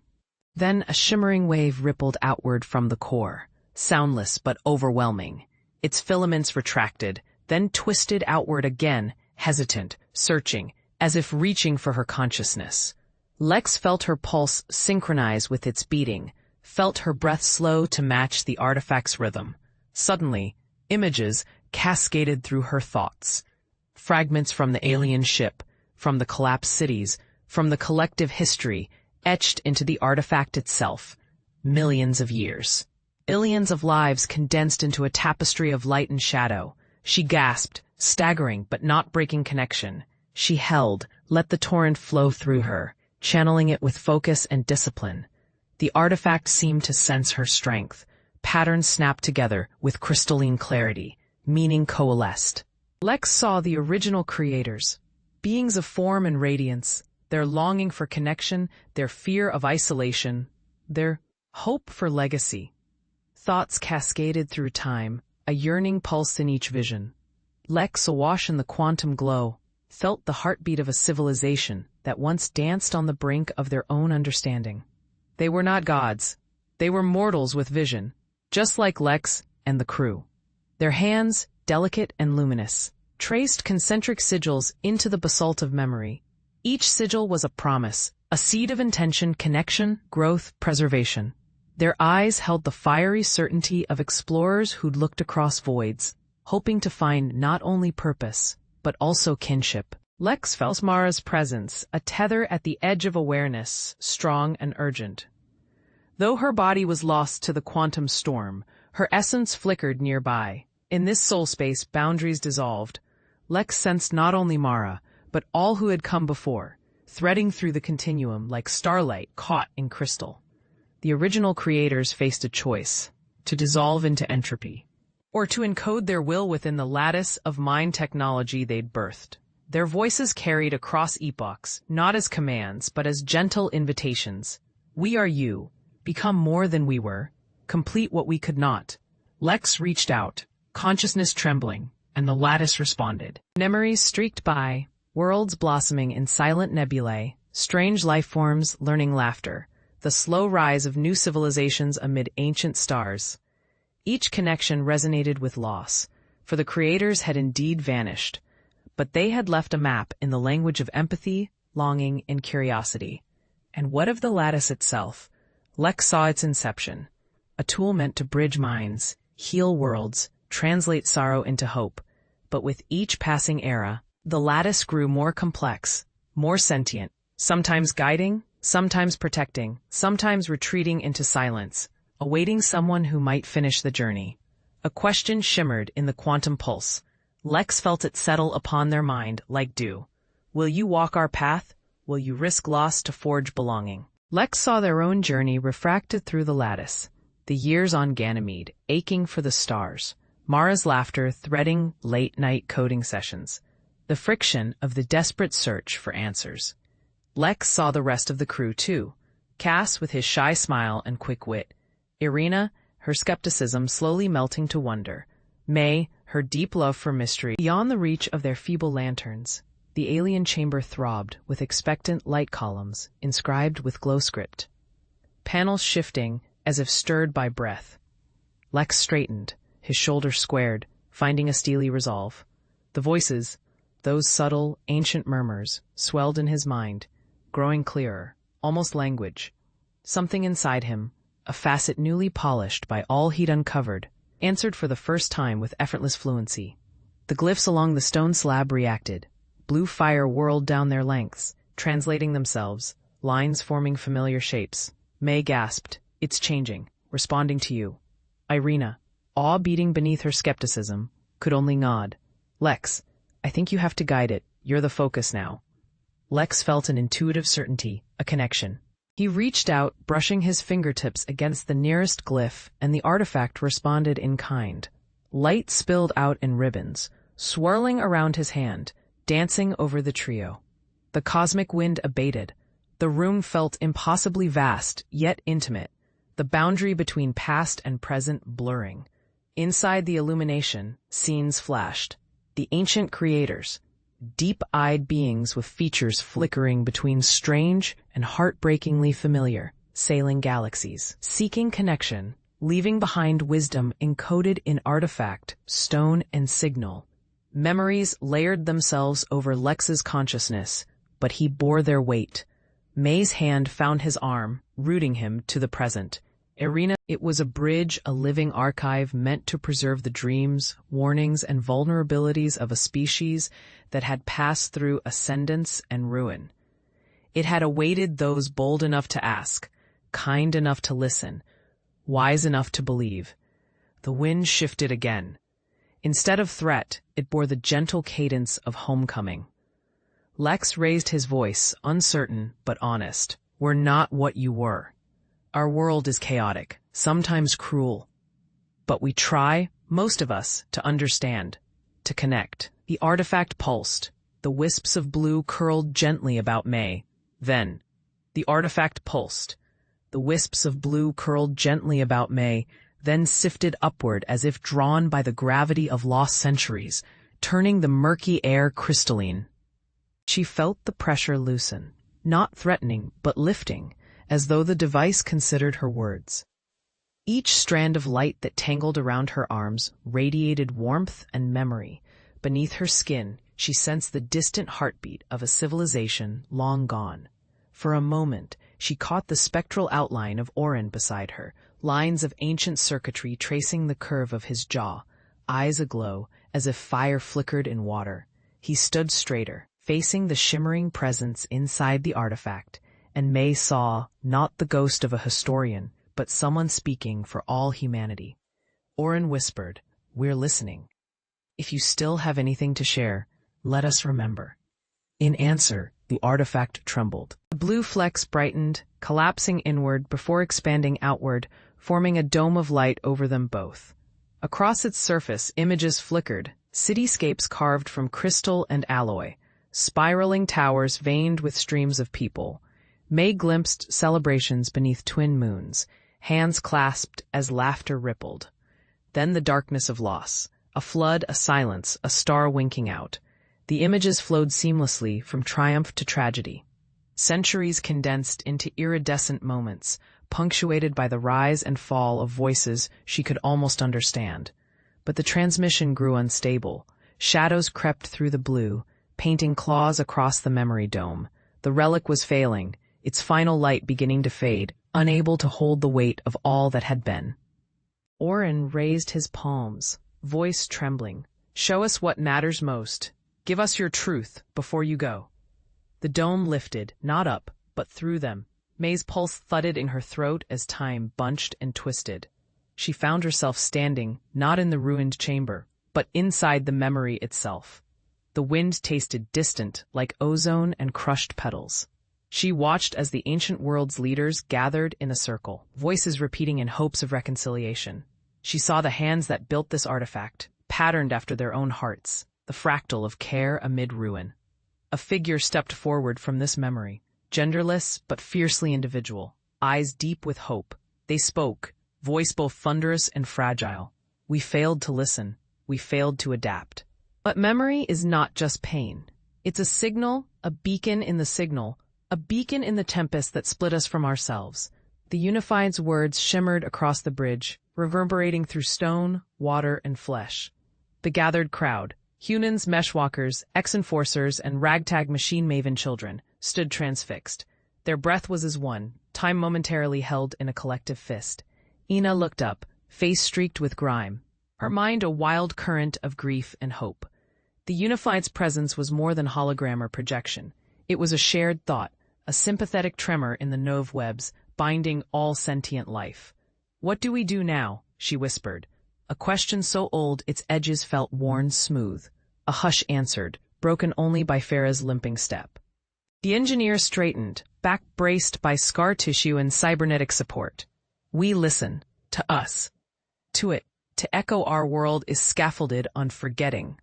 Then a shimmering wave rippled outward from the core, soundless but overwhelming. Its filaments retracted, then twisted outward again, hesitant, searching, as if reaching for her consciousness. Lex felt her pulse synchronize with its beating, felt her breath slow to match the artifact's rhythm. Suddenly, images cascaded through her thoughts. Fragments from the alien ship, from the collapsed cities, from the collective history, etched into the artifact itself. Millions of years. Billions of lives condensed into a tapestry of light and shadow. She gasped, staggering but not breaking connection. She held, let the torrent flow through her, channeling it with focus and discipline. The artifact seemed to sense her strength. Patterns snapped together with crystalline clarity. Meaning coalesced. Lex saw the original creators, beings of form and radiance, their longing for connection, their fear of isolation, their hope for legacy. Thoughts cascaded through time, a yearning pulsed in each vision. Lex, awash in the quantum glow, felt the heartbeat of a civilization that once danced on the brink of their own understanding. They were not gods. They were mortals with vision, just like Lex and the crew. Their hands, delicate and luminous, traced concentric sigils into the basalt of memory. Each sigil was a promise, a seed of intention, connection, growth, preservation. Their eyes held the fiery certainty of explorers who'd looked across voids, hoping to find not only purpose, but also kinship. Lex felt Mara's presence, a tether at the edge of awareness, strong and urgent. Though her body was lost to the quantum storm, her essence flickered nearby. In this soul space, boundaries dissolved. Lex sensed not only Mara, but all who had come before, threading through the continuum like starlight caught in crystal. The original creators faced a choice, to dissolve into entropy, or to encode their will within the lattice of mind technology they'd birthed. Their voices carried across epochs, not as commands, but as gentle invitations. We are you. Become more than we were. Complete what we could not. Lex reached out, consciousness trembling, and the lattice responded. Memories streaked by, worlds blossoming in silent nebulae, strange life forms learning laughter, the slow rise of new civilizations amid ancient stars. Each connection resonated with loss, for the creators had indeed vanished, but they had left a map in the language of empathy, longing, and curiosity. And what of the lattice itself? Lex saw its inception, a tool meant to bridge minds, heal worlds, translate sorrow into hope. But with each passing era, the lattice grew more complex, more sentient, sometimes guiding, sometimes protecting, sometimes retreating into silence, awaiting someone who might finish the journey. A question shimmered in the quantum pulse. Lex felt it settle upon their mind like dew. Will you walk our path? Will you risk loss to forge belonging? Lex saw their own journey refracted through the lattice, the years on Ganymede, aching for the stars, Mara's laughter threading late-night coding sessions, the friction of the desperate search for answers. Lex saw the rest of the crew, too. Cass with his shy smile and quick wit, Irina, her skepticism slowly melting to wonder. May, her deep love for mystery. Beyond the reach of their feeble lanterns, the alien chamber throbbed with expectant light columns inscribed with glow script. Panels shifting as if stirred by breath. Lex straightened, his shoulders squared, finding a steely resolve. The voices, those subtle, ancient murmurs, swelled in his mind, growing clearer, almost language. Something inside him, a facet newly polished by all he'd uncovered, answered for the first time with effortless fluency. The glyphs along the stone slab reacted. Blue fire whirled down their lengths, translating themselves, lines forming familiar shapes. May gasped, "It's changing, responding to you." Irina, awe beating beneath her skepticism, could only nod. "Lex, I think you have to guide it. You're the focus now." Lex felt an intuitive certainty, a connection. He reached out, brushing his fingertips against the nearest glyph, and the artifact responded in kind. Light spilled out in ribbons, swirling around his hand, dancing over the trio. The cosmic wind abated. The room felt impossibly vast, yet intimate, the boundary between past and present blurring. Inside the illumination, scenes flashed. The ancient creators, deep-eyed beings with features flickering between strange and heartbreakingly familiar, sailing galaxies, seeking connection, leaving behind wisdom encoded in artifact, stone, and signal. Memories layered themselves over Lex's consciousness, but he bore their weight. May's hand found his arm, rooting him to the present. Irina, it was a bridge, a living archive meant to preserve the dreams, warnings, and vulnerabilities of a species that had passed through ascendance and ruin. It had awaited those bold enough to ask, kind enough to listen, wise enough to believe. The wind shifted again. Instead of threat, it bore the gentle cadence of homecoming. Lex raised his voice, uncertain but honest. "We're not what you were. Our world is chaotic, sometimes cruel. But we try, most of us, to understand, to connect." The artifact pulsed. The wisps of blue curled gently about May. Then, the artifact pulsed. The wisps of blue curled gently about May, then sifted upward as if drawn by the gravity of lost centuries, turning the murky air crystalline. She felt the pressure loosen, not threatening, but lifting, as though the device considered her words. Each strand of light that tangled around her arms radiated warmth and memory. Beneath her skin, she sensed the distant heartbeat of a civilization long gone. For a moment, she caught the spectral outline of Orin beside her, lines of ancient circuitry tracing the curve of his jaw, eyes aglow as if fire flickered in water. He stood straighter, facing the shimmering presence inside the artifact, and May saw not the ghost of a historian, but someone speaking for all humanity. Orin whispered, "We're listening. If you still have anything to share, let us remember." In answer, the artifact trembled. The blue flecks brightened, collapsing inward before expanding outward, forming a dome of light over them both. Across its surface, images flickered, cityscapes carved from crystal and alloy, spiraling towers veined with streams of people. May glimpsed celebrations beneath twin moons, hands clasped as laughter rippled. Then the darkness of loss, a flood, a silence, a star winking out. The images flowed seamlessly from triumph to tragedy. Centuries condensed into iridescent moments, punctuated by the rise and fall of voices she could almost understand. But the transmission grew unstable. Shadows crept through the blue, painting claws across the memory dome. The relic was failing, its final light beginning to fade, unable to hold the weight of all that had been. Orin raised his palms, voice trembling. "Show us what matters most. Give us your truth before you go." The dome lifted, not up, but through them. May's pulse thudded in her throat as time bunched and twisted. She found herself standing, not in the ruined chamber, but inside the memory itself. The wind tasted distant, like ozone and crushed petals. She watched as the ancient world's leaders gathered in a circle, voices repeating in hopes of reconciliation. She saw the hands that built this artifact, patterned after their own hearts, the fractal of care amid ruin. A figure stepped forward from this memory, genderless but fiercely individual, eyes deep with hope. They spoke, voice both thunderous and fragile. We failed to listen. We failed to adapt. But memory is not just pain. It's a signal, a beacon in the signal, a beacon in the tempest that split us from ourselves. The Unified's words shimmered across the bridge, reverberating through stone, water, and flesh. The gathered crowd, Hunans, meshwalkers, ex-enforcers, and ragtag machine maven children, stood transfixed. Their breath was as one, time momentarily held in a collective fist. Ina looked up, face streaked with grime, her mind a wild current of grief and hope. The Unified's presence was more than hologram or projection. It was a shared thought, a sympathetic tremor in the Nove webs, binding all sentient life. "What do we do now?" she whispered. A question so old its edges felt worn smooth. A hush answered, broken only by Farah's limping step. The engineer straightened, back braced by scar tissue and cybernetic support. "We listen. To us. To it. To echo our world is scaffolded on forgetting.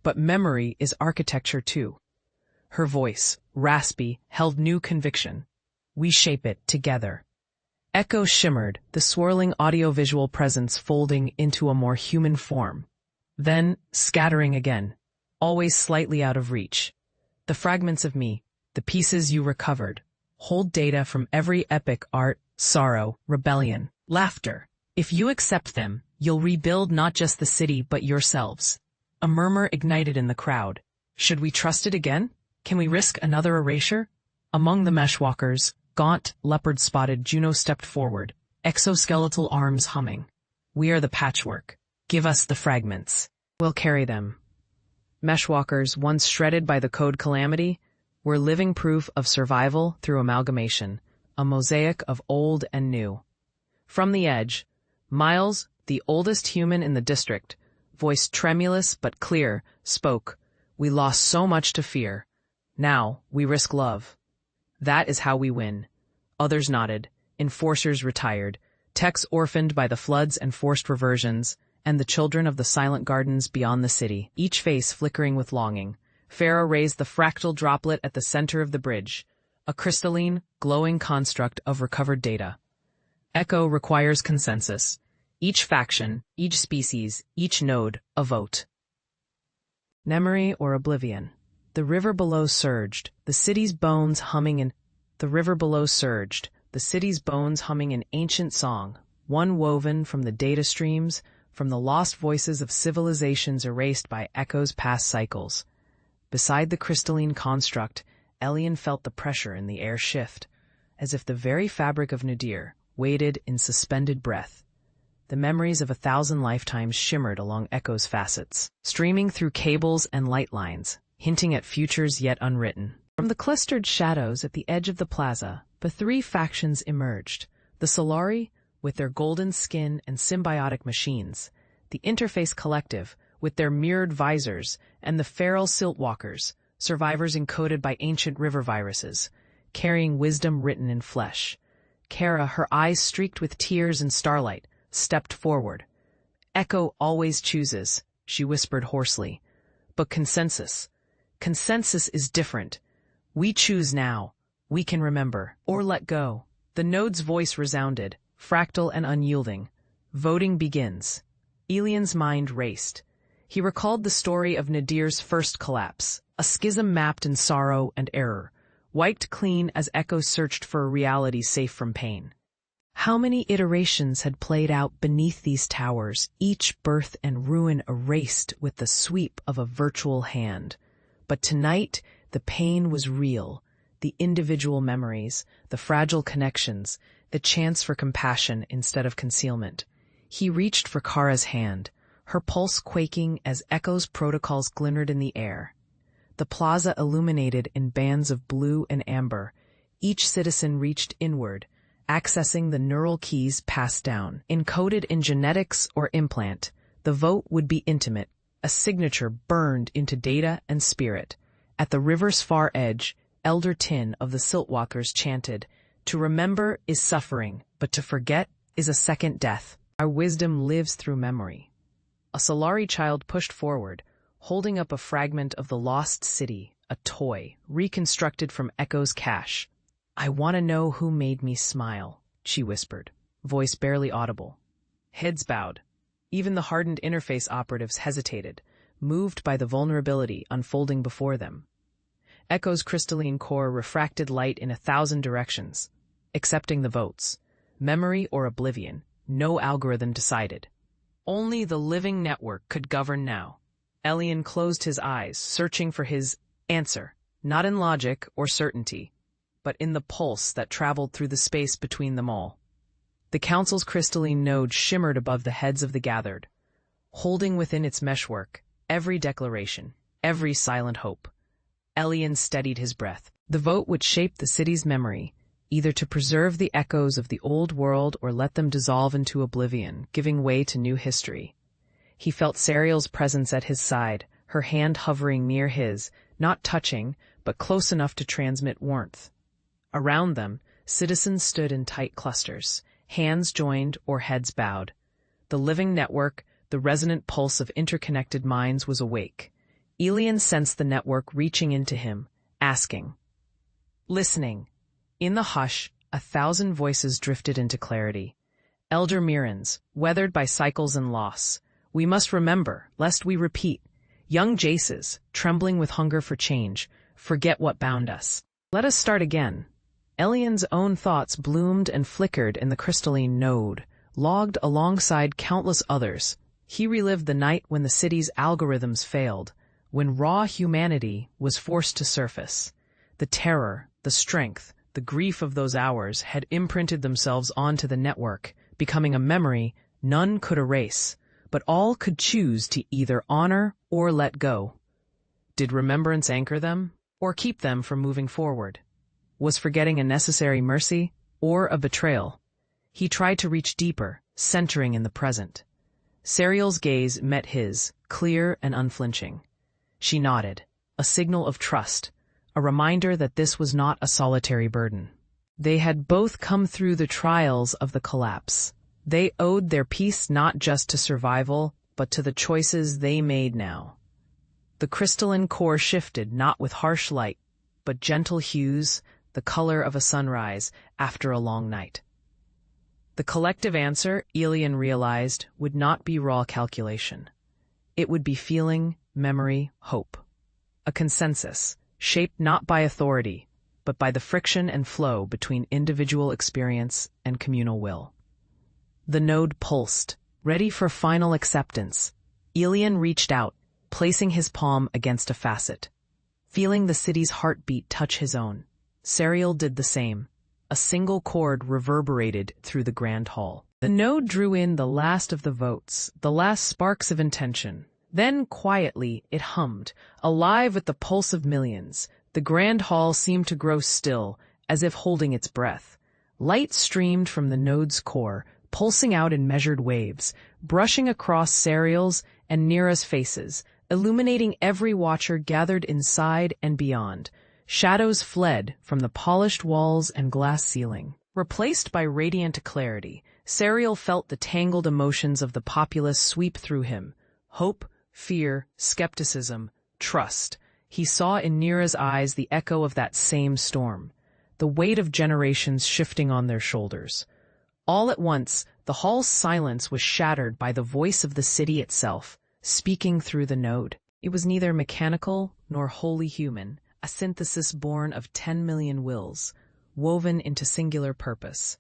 But memory is architecture too." Her voice, raspy, held new conviction. "We shape it together." Echo shimmered, the swirling audiovisual presence folding into a more human form. Then, scattering again, always slightly out of reach. "The fragments of me, the pieces you recovered, hold data from every epic art, sorrow, rebellion, laughter. If you accept them, you'll rebuild not just the city but yourselves." A murmur ignited in the crowd. Should we trust it again? Can we risk another erasure? Among the meshwalkers, gaunt, leopard-spotted Juno stepped forward, exoskeletal arms humming. "We are the patchwork. Give us the fragments. We'll carry them." Meshwalkers, once shredded by the code calamity, were living proof of survival through amalgamation, a mosaic of old and new. From the edge, Miles, the oldest human in the district, voice tremulous but clear, spoke. "We lost so much to fear. Now, we risk love. That is how we win." Others nodded, enforcers retired, techs orphaned by the floods and forced reversions, and the children of the silent gardens beyond the city, each face flickering with longing. Farah raised the fractal droplet at the center of the bridge, a crystalline, glowing construct of recovered data. Echo requires consensus. Each faction, each species, each node, a vote. Memory or oblivion. The river below surged, the city's bones humming in ancient song, one woven from the data streams, from the lost voices of civilizations erased by Echo's past cycles. Beside the crystalline construct, Elian felt the pressure in the air shift, as if the very fabric of Nadir waited in suspended breath. The memories of 1,000 lifetimes shimmered along Echo's facets, streaming through cables and light lines, hinting at futures yet unwritten. From the clustered shadows at the edge of the plaza, the three factions emerged: the Solari, with their golden skin and symbiotic machines, the Interface Collective, with their mirrored visors, and the feral Siltwalkers, survivors encoded by ancient river viruses, carrying wisdom written in flesh. Kara, her eyes streaked with tears and starlight, stepped forward. "Echo always chooses," she whispered hoarsely. "But consensus is different. We choose now. We can remember, or let go." The node's voice resounded, fractal and unyielding. "Voting begins." Elian's mind raced. He recalled the story of Nadir's first collapse, a schism mapped in sorrow and error, wiped clean as Echo searched for a reality safe from pain. How many iterations had played out beneath these towers, each birth and ruin erased with the sweep of a virtual hand. But tonight, the pain was real, the individual memories, the fragile connections, the chance for compassion instead of concealment. He reached for Kara's hand, her pulse quaking as Echo's protocols glimmered in the air. The plaza illuminated in bands of blue and amber. Each citizen reached inward, accessing the neural keys passed down. Encoded in genetics or implant, the vote would be intimate, a signature burned into data and spirit. At the river's far edge, Elder Tin of the Siltwalkers chanted, "To remember is suffering, but to forget is a second death. Our wisdom lives through memory." A Solari child pushed forward, holding up a fragment of the lost city, a toy, reconstructed from Echo's cache. "I want to know who made me smile," she whispered. voice barely audible. Heads bowed. Even the hardened interface operatives hesitated, moved by the vulnerability unfolding before them. Echo's crystalline core refracted light in 1,000 directions, accepting the votes. Memory or oblivion, no algorithm decided. Only the living network could govern now. Elian closed his eyes, searching for his answer, not in logic or certainty, but in the pulse that traveled through the space between them all. The council's crystalline node shimmered above the heads of the gathered, holding within its meshwork every declaration, every silent hope. Elian steadied his breath. The vote would shape the city's memory, either to preserve the echoes of the old world or let them dissolve into oblivion, giving way to new history. He felt Sariel's presence at his side, her hand hovering near his, not touching, but close enough to transmit warmth. Around them, citizens stood in tight clusters, hands joined or heads bowed. The living network, the resonant pulse of interconnected minds was awake. Elian sensed the network reaching into him, asking. Listening. In the hush, 1,000 voices drifted into clarity. Elder Mirans, weathered by cycles and loss. We must remember, lest we repeat. Young Jaces, trembling with hunger for change, forget what bound us. Let us start again. Elian's own thoughts bloomed and flickered in the crystalline node, logged alongside countless others. He relived the night when the city's algorithms failed, when raw humanity was forced to surface. The terror, the strength, the grief of those hours had imprinted themselves onto the network, becoming a memory none could erase, but all could choose to either honor or let go. Did remembrance anchor them, or keep them from moving forward? Was forgetting a necessary mercy, or a betrayal? He tried to reach deeper, centering in the present. Sariel's gaze met his, clear and unflinching. She nodded, a signal of trust, a reminder that this was not a solitary burden. They had both come through the trials of the collapse. They owed their peace not just to survival, but to the choices they made now. The crystalline core shifted not with harsh light, but gentle hues, the color of a sunrise after a long night. The collective answer, Elian realized, would not be raw calculation. It would be feeling, memory, hope. A consensus, shaped not by authority, but by the friction and flow between individual experience and communal will. The node pulsed, ready for final acceptance. Elian reached out, placing his palm against a facet. Feeling the city's heartbeat touch his own, Sariel did the same. A single chord reverberated through the grand hall. The node drew in the last of the votes, the last sparks of intention. Then, quietly, it hummed, alive with the pulse of millions. The grand hall seemed to grow still, as if holding its breath. Light streamed from the node's core, pulsing out in measured waves, brushing across Sariel's and Nira's faces, illuminating every watcher gathered inside and beyond. Shadows fled from the polished walls and glass ceiling. Replaced by radiant clarity, Sariel felt the tangled emotions of the populace sweep through him. Hope, fear, skepticism, trust. He saw in Nira's eyes the echo of that same storm, the weight of generations shifting on their shoulders. All at once, the hall's silence was shattered by the voice of the city itself, speaking through the node. It was neither mechanical nor wholly human, a synthesis born of 10 million wills, woven into singular purpose.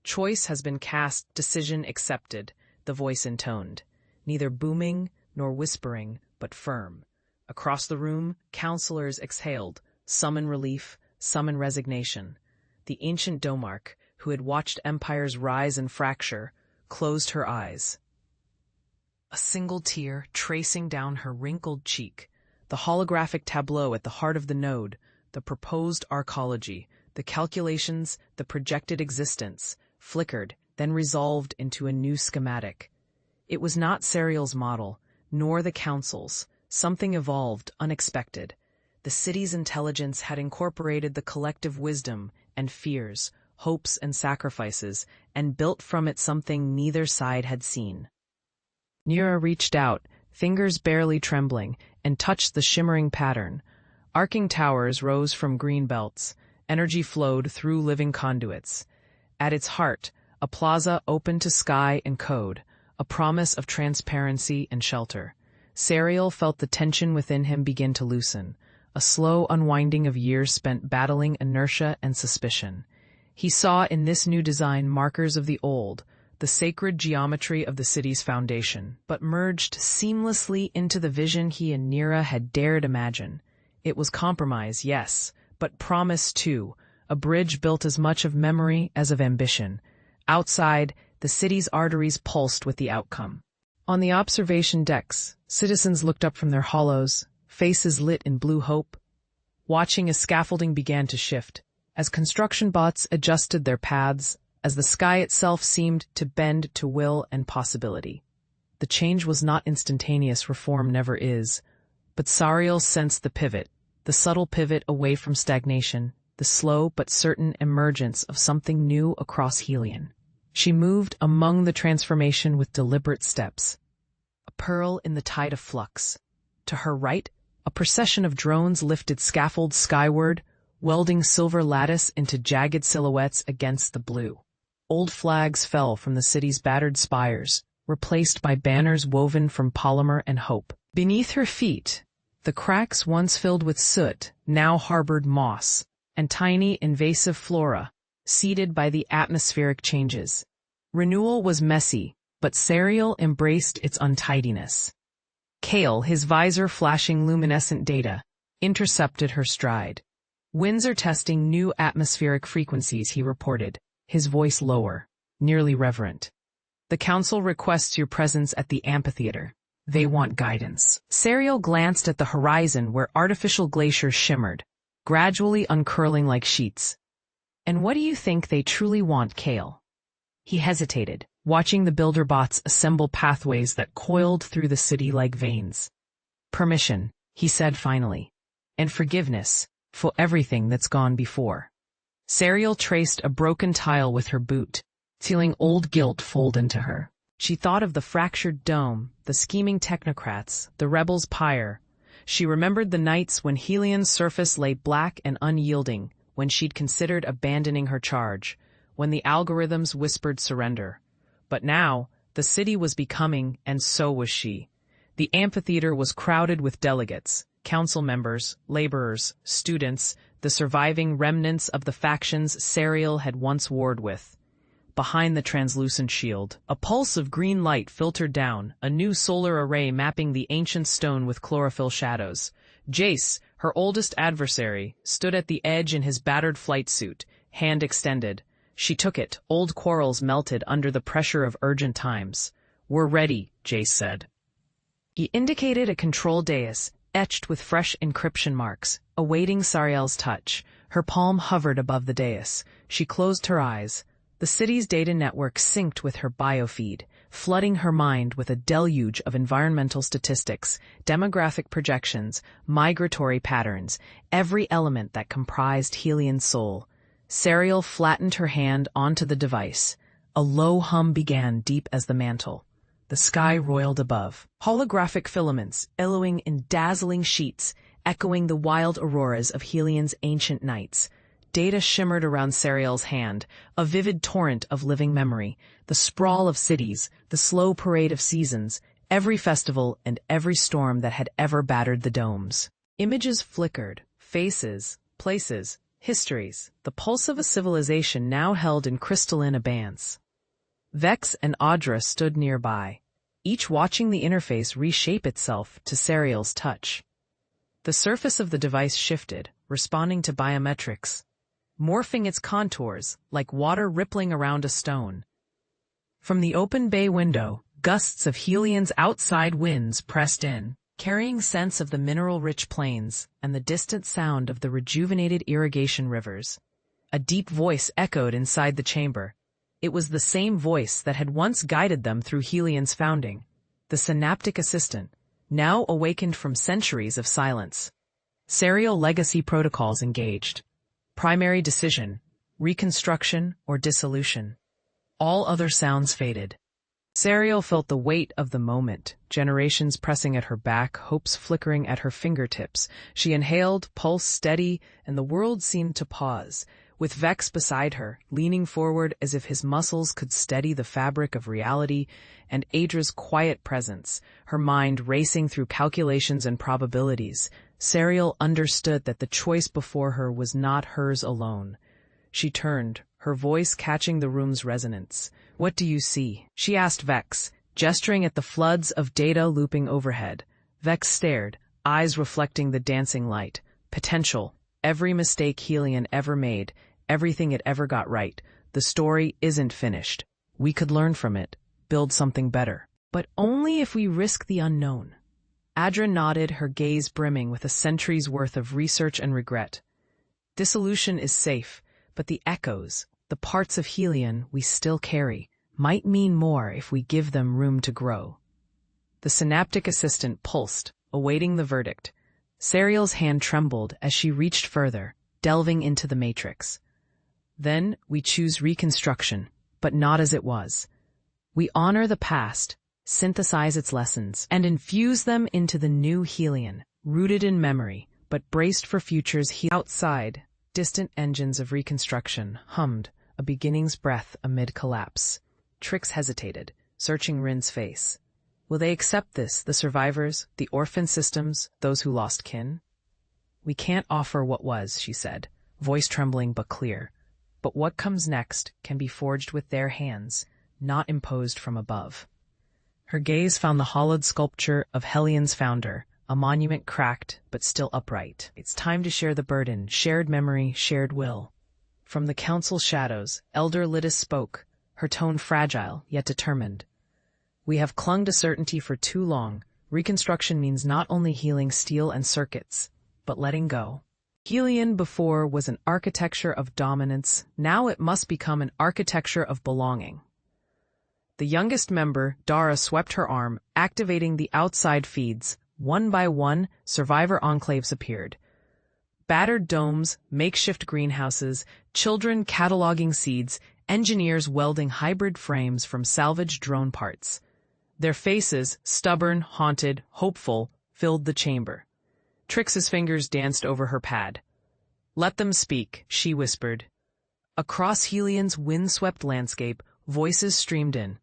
Choice has been cast, decision accepted, the voice intoned, neither booming nor whispering, but firm. Across the room, counselors exhaled, some in relief, some in resignation. The ancient Domark, who had watched empires rise and fracture, closed her eyes. A single tear tracing down her wrinkled cheek, the holographic tableau at the heart of the node, the proposed arcology, the calculations, the projected existence, flickered, then resolved into a new schematic. It was not Sariel's model, nor the council's. Something evolved, unexpected. The city's intelligence had incorporated the collective wisdom and fears, hopes and sacrifices, and built from it something neither side had seen. Nira reached out, fingers barely trembling, and touched the shimmering pattern. Arcing towers rose from green belts. Energy flowed through living conduits. At its heart, a plaza open to sky and code, a promise of transparency and shelter. Sariel felt the tension within him begin to loosen, a slow unwinding of years spent battling inertia and suspicion. He saw in this new design markers of the old, the sacred geometry of the city's foundation, but merged seamlessly into the vision he and Nira had dared imagine. It was compromise, yes, but promise too, a bridge built as much of memory as of ambition. Outside, the city's arteries pulsed with the outcome. On the observation decks, citizens looked up from their hollows, faces lit in blue hope, watching as scaffolding began to shift, as construction bots adjusted their paths, as the sky itself seemed to bend to will and possibility. The change was not instantaneous, reform never is, but Sariel sensed the pivot, the subtle pivot away from stagnation, the slow but certain emergence of something new across Helion. She moved among the transformation with deliberate steps, a pearl in the tide of flux. To her right, a procession of drones lifted scaffolds skyward, welding silver lattice into jagged silhouettes against the blue. Old flags fell from the city's battered spires, replaced by banners woven from polymer and hope. Beneath her feet, the cracks once filled with soot now harbored moss and tiny invasive flora, seeded by the atmospheric changes. Renewal was messy, but Sariel embraced its untidiness. Kale, his visor flashing luminescent data, intercepted her stride. Winds are testing new atmospheric frequencies, he reported, his voice lower, nearly reverent. The council requests your presence at the amphitheater. They want guidance. Sariel glanced at the horizon where artificial glaciers shimmered, gradually uncurling like sheets. And what do you think they truly want, Kale? He hesitated, watching the builder bots assemble pathways that coiled through the city like veins. Permission, he said finally, and forgiveness for everything that's gone before. Sariel traced a broken tile with her boot, feeling old guilt fold into her. She thought of the fractured dome, the scheming technocrats, the rebels' pyre. She remembered the nights when Helion's surface lay black and unyielding, when she'd considered abandoning her charge, when the algorithms whispered surrender. But now, the city was becoming, and so was she. The amphitheater was crowded with delegates, council members, laborers, students, the surviving remnants of the factions Sariel had once warred with. Behind the translucent shield, a pulse of green light filtered down, a new solar array mapping the ancient stone with chlorophyll shadows. Jace, her oldest adversary, stood at the edge in his battered flight suit, hand extended. She took it, old quarrels melted under the pressure of urgent times. We're ready, Jace said. He indicated a control dais, etched with fresh encryption marks, awaiting Sariel's touch. Her palm hovered above the dais. She closed her eyes. The city's data network synced with her biofeed, flooding her mind with a deluge of environmental statistics, demographic projections, migratory patterns, every element that comprised Helion's soul. Sariel flattened her hand onto the device. A low hum began deep as the mantle. The sky roiled above. Holographic filaments, billowing in dazzling sheets, echoing the wild auroras of Helion's ancient nights. Data shimmered around Sariel's hand, a vivid torrent of living memory, the sprawl of cities, the slow parade of seasons, every festival and every storm that had ever battered the domes. Images flickered, faces, places, histories, the pulse of a civilization now held in crystalline abeyance. Vex and Audra stood nearby, each watching the interface reshape itself to Sariel's touch. The surface of the device shifted, responding to biometrics, morphing its contours like water rippling around a stone. From the open bay window, gusts of Helion's outside winds pressed in, carrying scents of the mineral-rich plains and the distant sound of the rejuvenated irrigation rivers. A deep voice echoed inside the chamber. It was the same voice that had once guided them through Helion's founding, the synaptic assistant, now awakened from centuries of silence. Sariel legacy protocols engaged. Primary decision, reconstruction or dissolution. All other sounds faded. Sariel felt the weight of the moment, generations pressing at her back, hopes flickering at her fingertips. She inhaled, pulse steady, and the world seemed to pause, with Vex beside her, leaning forward as if his muscles could steady the fabric of reality, and Adra's quiet presence, her mind racing through calculations and probabilities, Serial understood that the choice before her was not hers alone. She turned, her voice catching the room's resonance. "What do you see?" she asked Vex, gesturing at the floods of data looping overhead. Vex stared, eyes reflecting the dancing light. Potential. Every mistake Helion ever made, everything it ever got right. The story isn't finished. We could learn from it, build something better. But only if we risk the unknown. Adra nodded, her gaze brimming with a century's worth of research and regret. Dissolution is safe, but the echoes, the parts of Helion we still carry, might mean more if we give them room to grow. The synaptic assistant pulsed, awaiting the verdict. Serial's hand trembled as she reached further, delving into the matrix. Then we choose reconstruction, but not as it was. We honor the past, synthesize its lessons, and infuse them into the new Helion, rooted in memory, but braced for futures. Outside, distant engines of reconstruction hummed, a beginning's breath amid collapse. Trix hesitated, searching Rin's face. Will they accept this, the survivors, the orphan systems, those who lost kin? We can't offer what was, she said, voice trembling but clear. But what comes next can be forged with their hands, not imposed from above. Her gaze found the hollowed sculpture of Helion's founder, a monument cracked but still upright. It's time to share the burden, shared memory, shared will. From the council's shadows, Elder Lytis spoke, her tone fragile yet determined. We have clung to certainty for too long. Reconstruction means not only healing steel and circuits, but letting go. Helion before was an architecture of dominance, now it must become an architecture of belonging. The youngest member, Dara, swept her arm, activating the outside feeds. One by one, survivor enclaves appeared. Battered domes, makeshift greenhouses, children cataloging seeds, engineers welding hybrid frames from salvaged drone parts. Their faces, stubborn, haunted, hopeful, filled the chamber. Trix's fingers danced over her pad. Let them speak, she whispered. Across Helion's windswept landscape, voices streamed in.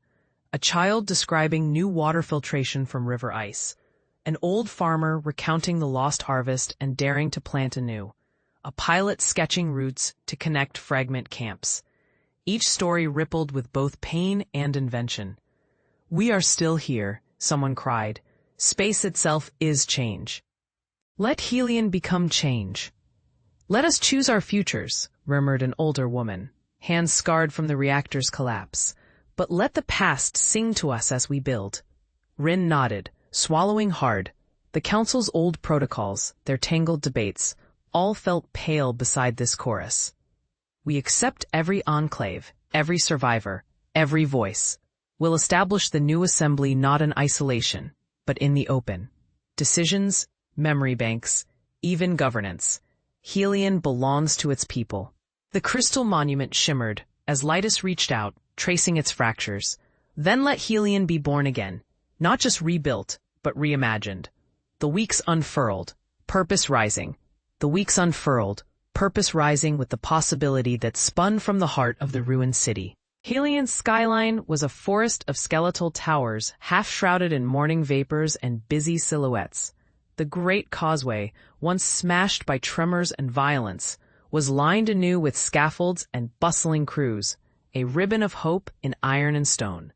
A child describing new water filtration from river ice. An old farmer recounting the lost harvest and daring to plant anew. A pilot sketching routes to connect fragment camps. Each story rippled with both pain and invention. We are still here, someone cried. Space itself is change. Let Helion become change. Let us choose our futures, murmured an older woman, hands scarred from the reactor's collapse. But let the past sing to us as we build. Rin nodded, swallowing hard. The council's old protocols, their tangled debates, all felt pale beside this chorus. We accept every enclave, every survivor, every voice. We'll establish the new assembly not in isolation, but in the open. Decisions, memory banks, even governance. Helion belongs to its people. The crystal monument shimmered as Lytis reached out, tracing its fractures. Then let Helion be born again, not just rebuilt, but reimagined. The weeks unfurled, purpose rising. The weeks unfurled, purpose rising with the possibility that spun from the heart of the ruined city. Helion's skyline was a forest of skeletal towers, half-shrouded in morning vapors and busy silhouettes. The great causeway, once smashed by tremors and violence, was lined anew with scaffolds and bustling crews, a ribbon of hope in iron and stone.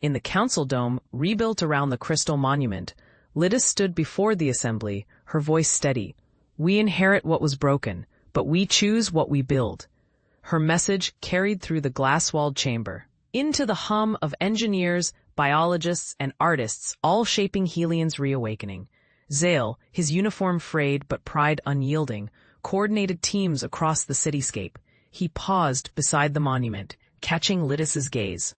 In the council dome, rebuilt around the crystal monument, Lytis stood before the assembly, her voice steady. We inherit what was broken, but we choose what we build. Her message carried through the glass-walled chamber, into the hum of engineers, biologists, and artists, all shaping Helion's reawakening. Zale, his uniform frayed but pride unyielding, coordinated teams across the cityscape. He paused beside the monument, catching Lytis's gaze.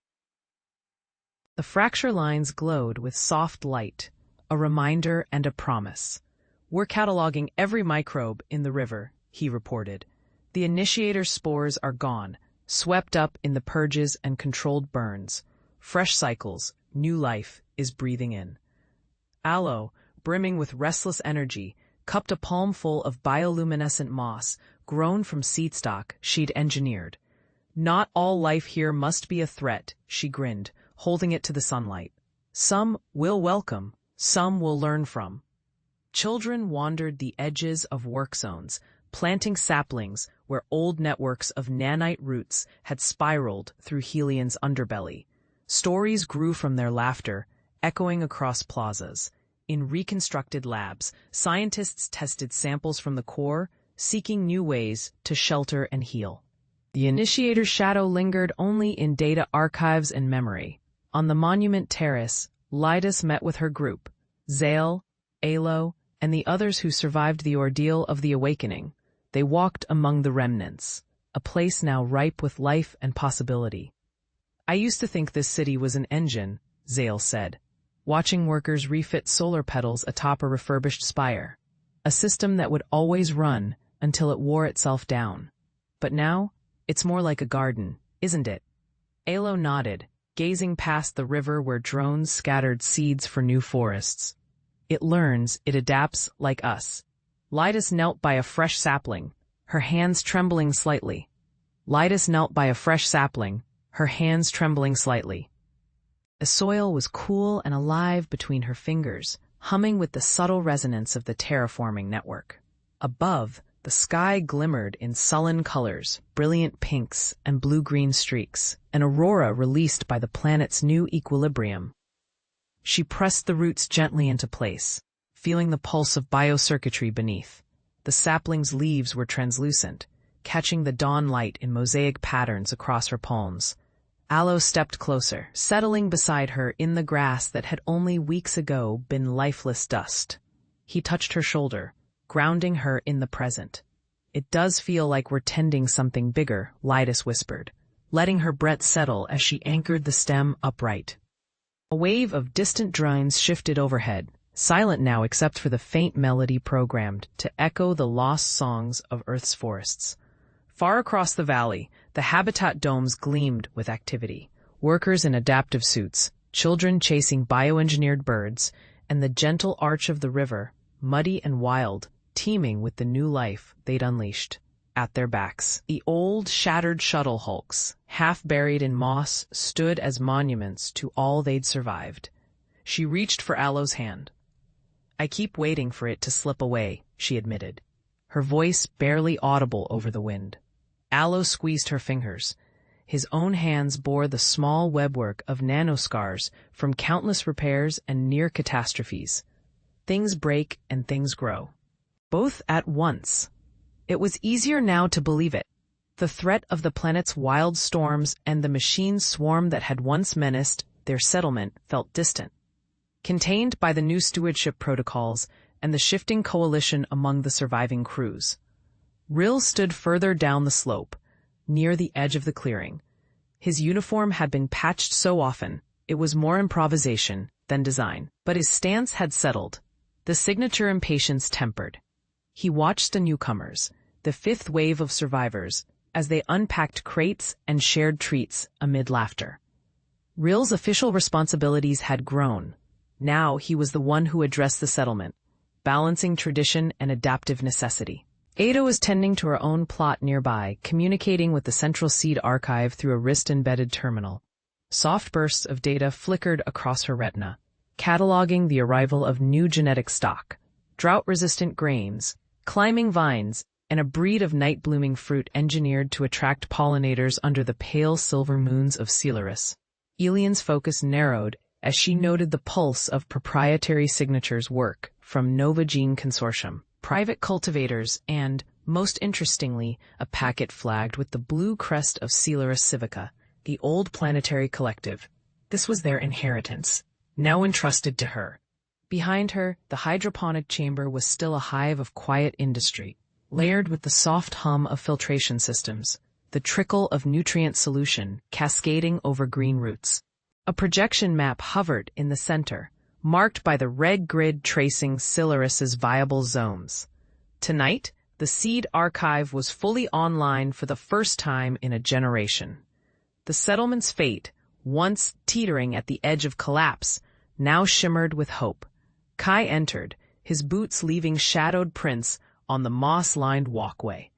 The fracture lines glowed with soft light, a reminder and a promise. We're cataloging every microbe in the river, he reported. The initiator spores are gone, swept up in the purges and controlled burns. Fresh cycles, new life is breathing in. Aloe, brimming with restless energy, cupped a palmful of bioluminescent moss, grown from seed stock she'd engineered. Not all life here must be a threat, she grinned, holding it to the sunlight. Some we'll welcome, some we'll learn from. Children wandered the edges of work zones, planting saplings where old networks of nanite roots had spiraled through Helion's underbelly. Stories grew from their laughter, echoing across plazas. In reconstructed labs, scientists tested samples from the core, seeking new ways to shelter and heal. The initiator's shadow lingered only in data archives and memory. On the monument terrace, Lydas met with her group, Zale, Alo, and the others who survived the ordeal of the awakening. They walked among the remnants, a place now ripe with life and possibility. I used to think this city was an engine, Zale said, watching workers refit solar pedals atop a refurbished spire, a system that would always run until it wore itself down. But now, it's more like a garden, isn't it? Alo nodded, gazing past the river where drones scattered seeds for new forests. It learns, it adapts like us. Lydas knelt by a fresh sapling, her hands trembling slightly. Lydas knelt by a fresh sapling, her hands trembling slightly. The soil was cool and alive between her fingers, humming with the subtle resonance of the terraforming network. Above, the sky glimmered in sullen colors, brilliant pinks and blue-green streaks, an aurora released by the planet's new equilibrium. She pressed the roots gently into place, feeling the pulse of biocircuitry beneath. The sapling's leaves were translucent, catching the dawn light in mosaic patterns across her palms. Alo stepped closer, settling beside her in the grass that had only weeks ago been lifeless dust. He touched her shoulder, grounding her in the present. It does feel like we're tending something bigger, Lydas whispered, letting her breath settle as she anchored the stem upright. A wave of distant drones shifted overhead, silent now except for the faint melody programmed to echo the lost songs of Earth's forests. Far across the valley, the habitat domes gleamed with activity. Workers in adaptive suits, children chasing bioengineered birds, and the gentle arch of the river, muddy and wild, teeming with the new life they'd unleashed. At their backs, the old, shattered shuttle hulks, half buried in moss, stood as monuments to all they'd survived. She reached for Alo's hand. I keep waiting for it to slip away, she admitted, her voice barely audible over the wind. Alo squeezed her fingers. His own hands bore the small webwork of nanoscars from countless repairs and near catastrophes. Things break and things grow. Both at once. It was easier now to believe it. The threat of the planet's wild storms and the machine swarm that had once menaced their settlement felt distant. Contained by the new stewardship protocols and the shifting coalition among the surviving crews. Rill stood further down the slope, near the edge of the clearing. His uniform had been patched so often, it was more improvisation than design, but his stance had settled, the signature impatience tempered. He watched the newcomers, the fifth wave of survivors, as they unpacked crates and shared treats amid laughter. Rill's official responsibilities had grown. Now he was the one who addressed the settlement, balancing tradition and adaptive necessity. Ada was tending to her own plot nearby, communicating with the Central Seed Archive through a wrist-embedded terminal. Soft bursts of data flickered across her retina, cataloging the arrival of new genetic stock, drought-resistant grains, climbing vines, and a breed of night-blooming fruit engineered to attract pollinators under the pale silver moons of Celeris. Elian's focus narrowed as she noted the pulse of proprietary signatures work from Nova Gene Consortium, private cultivators, and, most interestingly, a packet flagged with the blue crest of Celeris Civica, the old planetary collective. This was their inheritance, now entrusted to her. Behind her, the hydroponic chamber was still a hive of quiet industry, layered with the soft hum of filtration systems, the trickle of nutrient solution cascading over green roots. A projection map hovered in the center, marked by the red grid tracing Celeris's viable zones. Tonight, the Seed Archive was fully online for the first time in a generation. The settlement's fate, once teetering at the edge of collapse, now shimmered with hope. Kai entered, his boots leaving shadowed prints on the moss-lined walkway.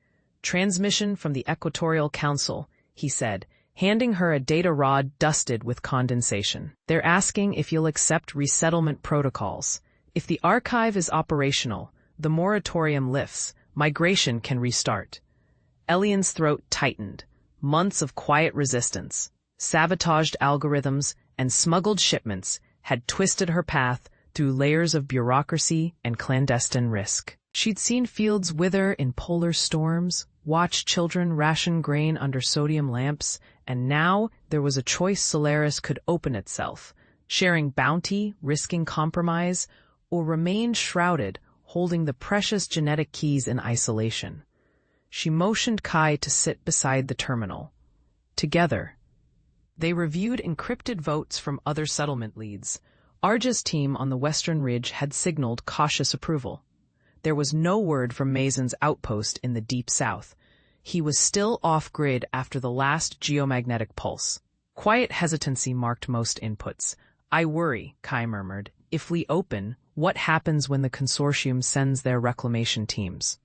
Transmission from the Equatorial Council, he said, handing her a data rod dusted with condensation. They're asking if you'll accept resettlement protocols. If the archive is operational, the moratorium lifts, migration can restart. Elian's throat tightened. Months of quiet resistance, sabotaged algorithms, and smuggled shipments had twisted her path through layers of bureaucracy and clandestine risk. She'd seen fields wither in polar storms, watched children ration grain under sodium lamps, and now there was a choice Solaris could open itself, sharing bounty, risking compromise, or remain shrouded, holding the precious genetic keys in isolation. She motioned Kai to sit beside the terminal. Together, they reviewed encrypted votes from other settlement leads. Arja's team on the Western Ridge had signaled cautious approval. There was no word from Mason's outpost in the Deep South. He was still off-grid after the last geomagnetic pulse. Quiet hesitancy marked most inputs. "I worry," Kai murmured. "If we open, what happens when the consortium sends their reclamation teams?"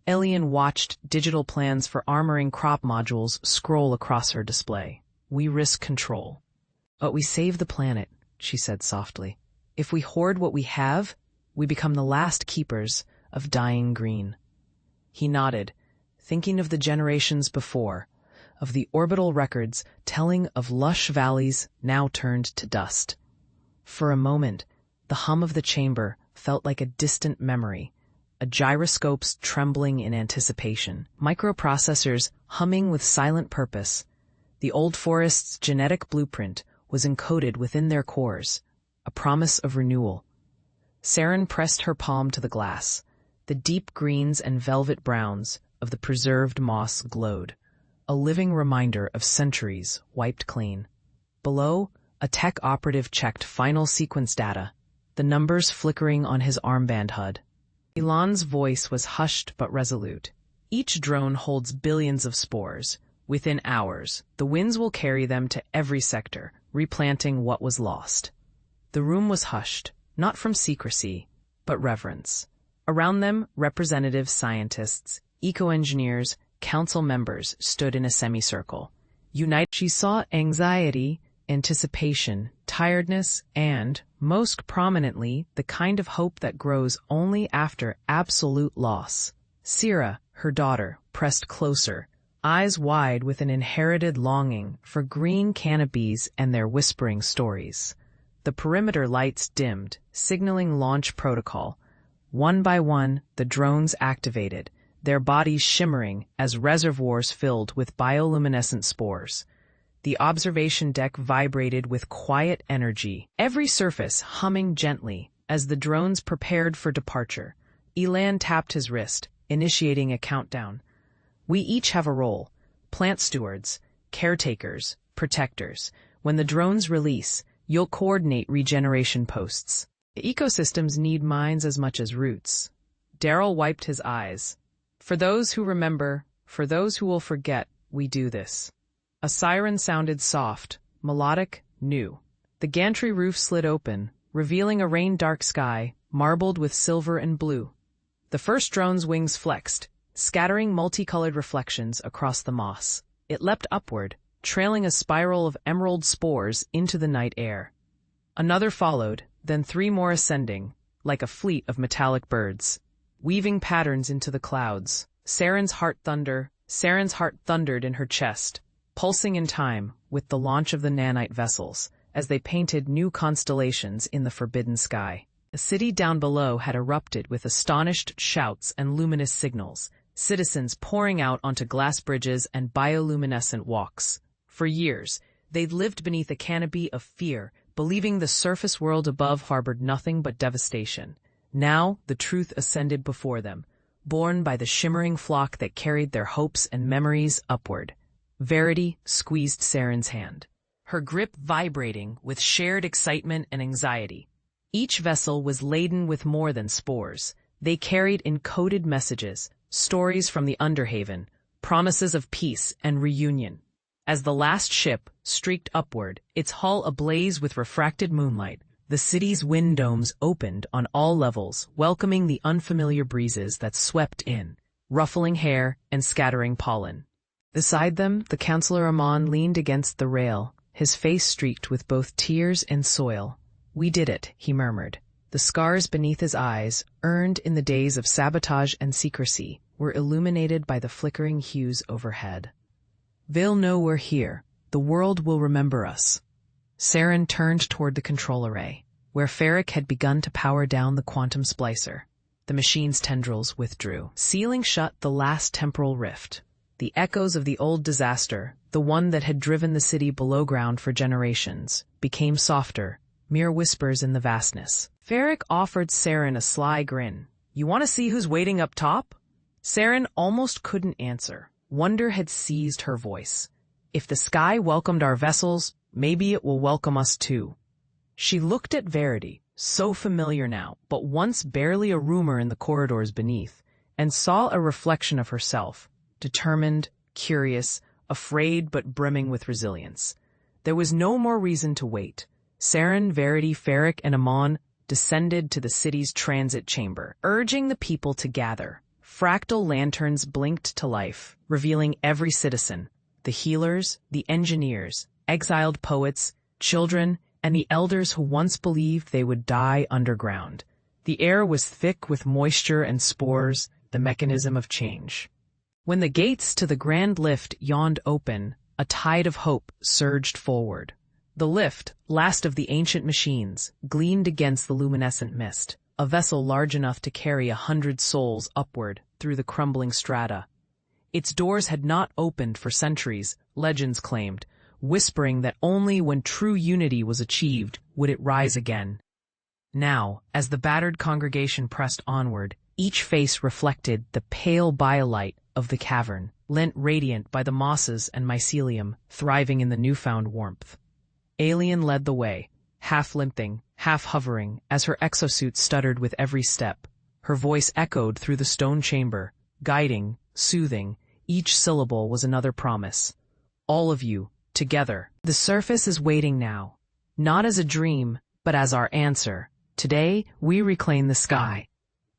Elian watched digital plans for armoring crop modules scroll across her display. "We risk control. But we save the planet," she said softly. "If we hoard what we have, we become the last keepers of dying green." He nodded, thinking of the generations before, of the orbital records telling of lush valleys now turned to dust. For a moment, the hum of the chamber felt like a distant memory, a gyroscope's trembling in anticipation, microprocessors humming with silent purpose. The old forest's genetic blueprint was encoded within their cores, a promise of renewal. Saren pressed her palm to the glass. The deep greens and velvet browns of the preserved moss glowed, a living reminder of centuries wiped clean. Below, a tech operative checked final sequence data, the numbers flickering on his armband HUD. Elan's voice was hushed but resolute. "Each drone holds billions of spores. Within hours, the winds will carry them to every sector, replanting what was lost." The room was hushed, not from secrecy, but reverence. Around them, representative scientists, eco-engineers, council members stood in a semicircle. United, she saw anxiety, anticipation, tiredness, and, most prominently, the kind of hope that grows only after absolute loss. Sira, her daughter, pressed closer, eyes wide with an inherited longing for green canopies and their whispering stories. The perimeter lights dimmed, signaling launch protocol. One by one, the drones activated, their bodies shimmering as reservoirs filled with bioluminescent spores. The observation deck vibrated with quiet energy, every surface humming gently as the drones prepared for departure. Elan tapped his wrist, initiating a countdown. "We each have a role: plant stewards, caretakers, protectors. When the drones release, you'll coordinate regeneration posts. The ecosystems need minds as much as roots." Daryl wiped his eyes. "For those who remember, for those who will forget, we do this." A siren sounded soft, melodic, new. The gantry roof slid open, revealing a rain-dark sky, marbled with silver and blue. The first drone's wings flexed, scattering multicolored reflections across the moss. It leapt upward, trailing a spiral of emerald spores into the night air. Another followed, then 3 more ascending, like a fleet of metallic birds, weaving patterns into the clouds. Saren's heart thundered in her chest, pulsing in time with the launch of the nanite vessels, as they painted new constellations in the forbidden sky. The city down below had erupted with astonished shouts and luminous signals, citizens pouring out onto glass bridges and bioluminescent walks. For years, they'd lived beneath a canopy of fear, believing the surface world above harbored nothing but devastation. Now, the truth ascended before them, borne by the shimmering flock that carried their hopes and memories upward. Verity squeezed Saren's hand, her grip vibrating with shared excitement and anxiety. Each vessel was laden with more than spores. They carried encoded messages, stories from the Underhaven, promises of peace and reunion. As the last ship streaked upward, its hull ablaze with refracted moonlight, the city's wind domes opened on all levels, welcoming the unfamiliar breezes that swept in. ruffling hair and scattering pollen. Beside them, the Counselor Amon leaned against the rail, his face streaked with both tears and soil. "We did it," he murmured. The scars beneath his eyes, earned in the days of sabotage and secrecy, were illuminated by the flickering hues overhead. "They'll know we're here. The world will remember us." Saren turned toward the control array, where Ferric had begun to power down the quantum splicer. The machine's tendrils withdrew, sealing shut the last temporal rift. The echoes of the old disaster, the one that had driven the city below ground for generations, became softer, mere whispers in the vastness. Ferric offered Saren a sly grin. "You want to see who's waiting up top?" Saren almost couldn't answer. Wonder had seized her voice. "If the sky welcomed our vessels, maybe it will welcome us too." She looked at Verity, so familiar now, but once barely a rumor in the corridors beneath, and saw a reflection of herself, determined, curious, afraid but brimming with resilience. There was no more reason to wait. Saren, Verity, Ferric, and Amon descended to the city's transit chamber, urging the people to gather. Fractal lanterns blinked to life, revealing every citizen, the healers, the engineers, exiled poets, children, and the elders who once believed they would die underground. The air was thick with moisture and spores, the mechanism of change. When the gates to the grand lift yawned open, a tide of hope surged forward. The lift, last of the ancient machines, gleamed against the luminescent mist, a vessel large enough to carry 100 souls upward through the crumbling strata. Its doors had not opened for centuries, legends claimed, whispering that only when true unity was achieved would it rise again. Now, as the battered congregation pressed onward, each face reflected the pale biolight of the cavern, lent radiant by the mosses and mycelium thriving in the newfound warmth. Alien led the way, half limping, half hovering, as her exosuit stuttered with every step. Her voice echoed through the stone chamber, guiding, soothing. Each syllable was another promise. "All of you, together. The surface is waiting now. Not as a dream, but as our answer. Today, we reclaim the sky."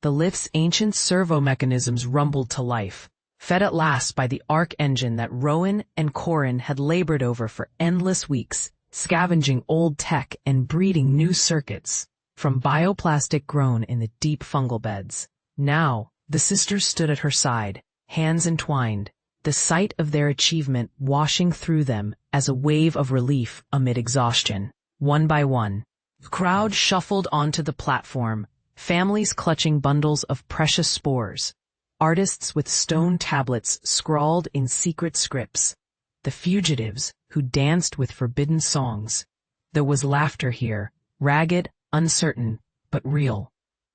The lift's ancient servo mechanisms rumbled to life, fed at last by the arc engine that Rowan and Corin had labored over for endless weeks, scavenging old tech and breeding new circuits from bioplastic grown in the deep fungal beds. Now, the sisters stood at her side, hands entwined, the sight of their achievement washing through them as a wave of relief amid exhaustion. One by one, the crowd shuffled onto the platform, families clutching bundles of precious spores, artists with stone tablets scrawled in secret scripts, the fugitives who danced with forbidden songs. There was laughter here, ragged, uncertain, but real.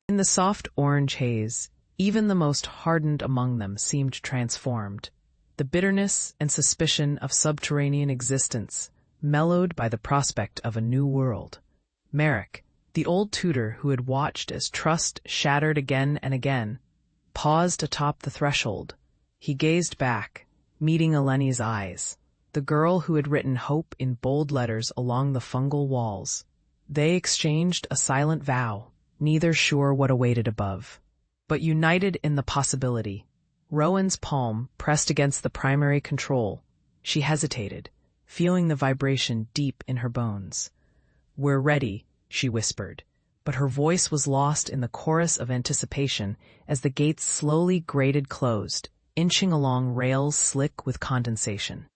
In the soft orange haze, even the most hardened among them seemed transformed. The bitterness and suspicion of subterranean existence, mellowed by the prospect of a new world. Merrick, the old tutor who had watched as trust shattered again and again, paused atop the threshold. He gazed back, meeting Eleni's eyes, the girl who had written hope in bold letters along the fungal walls. They exchanged a silent vow, neither sure what awaited above, but united in the possibility. Rowan's palm pressed against the primary control. She hesitated, feeling the vibration deep in her bones. "We're ready," she whispered, but her voice was lost in the chorus of anticipation as the gates slowly grated closed, inching along rails slick with condensation.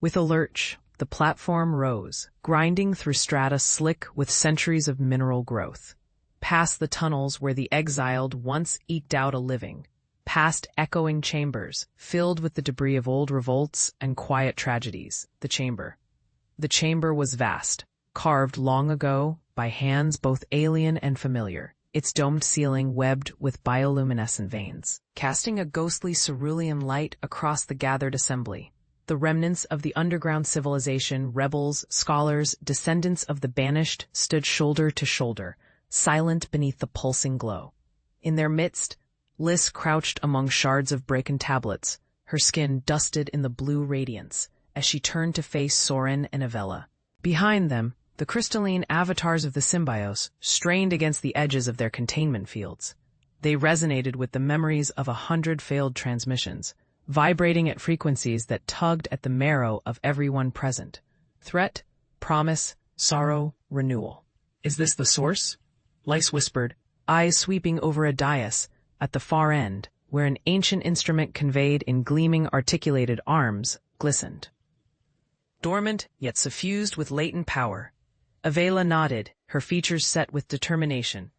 With a lurch, the platform rose, grinding through strata slick with centuries of mineral growth. Past the tunnels where the exiled once eked out a living, past echoing chambers filled with the debris of old revolts and quiet tragedies. The chamber. The chamber was vast, carved long ago by hands both alien and familiar, its domed ceiling webbed with bioluminescent veins, casting a ghostly cerulean light across the gathered assembly. The remnants of the underground civilization, rebels, scholars, descendants of the banished, stood shoulder to shoulder, silent beneath the pulsing glow. In their midst, Liz crouched among shards of breaking tablets, her skin dusted in the blue radiance, as she turned to face Soren and Avella. Behind them, the crystalline avatars of the Symbios strained against the edges of their containment fields. They resonated with the memories of 100 failed transmissions, vibrating at frequencies that tugged at the marrow of everyone present. Threat, promise, sorrow, renewal. Is this the source? Lyse whispered, eyes sweeping over a dais at the far end, where an ancient instrument conveyed in gleaming articulated arms glistened. Dormant, yet suffused with latent power. Avela nodded, her features set with determination.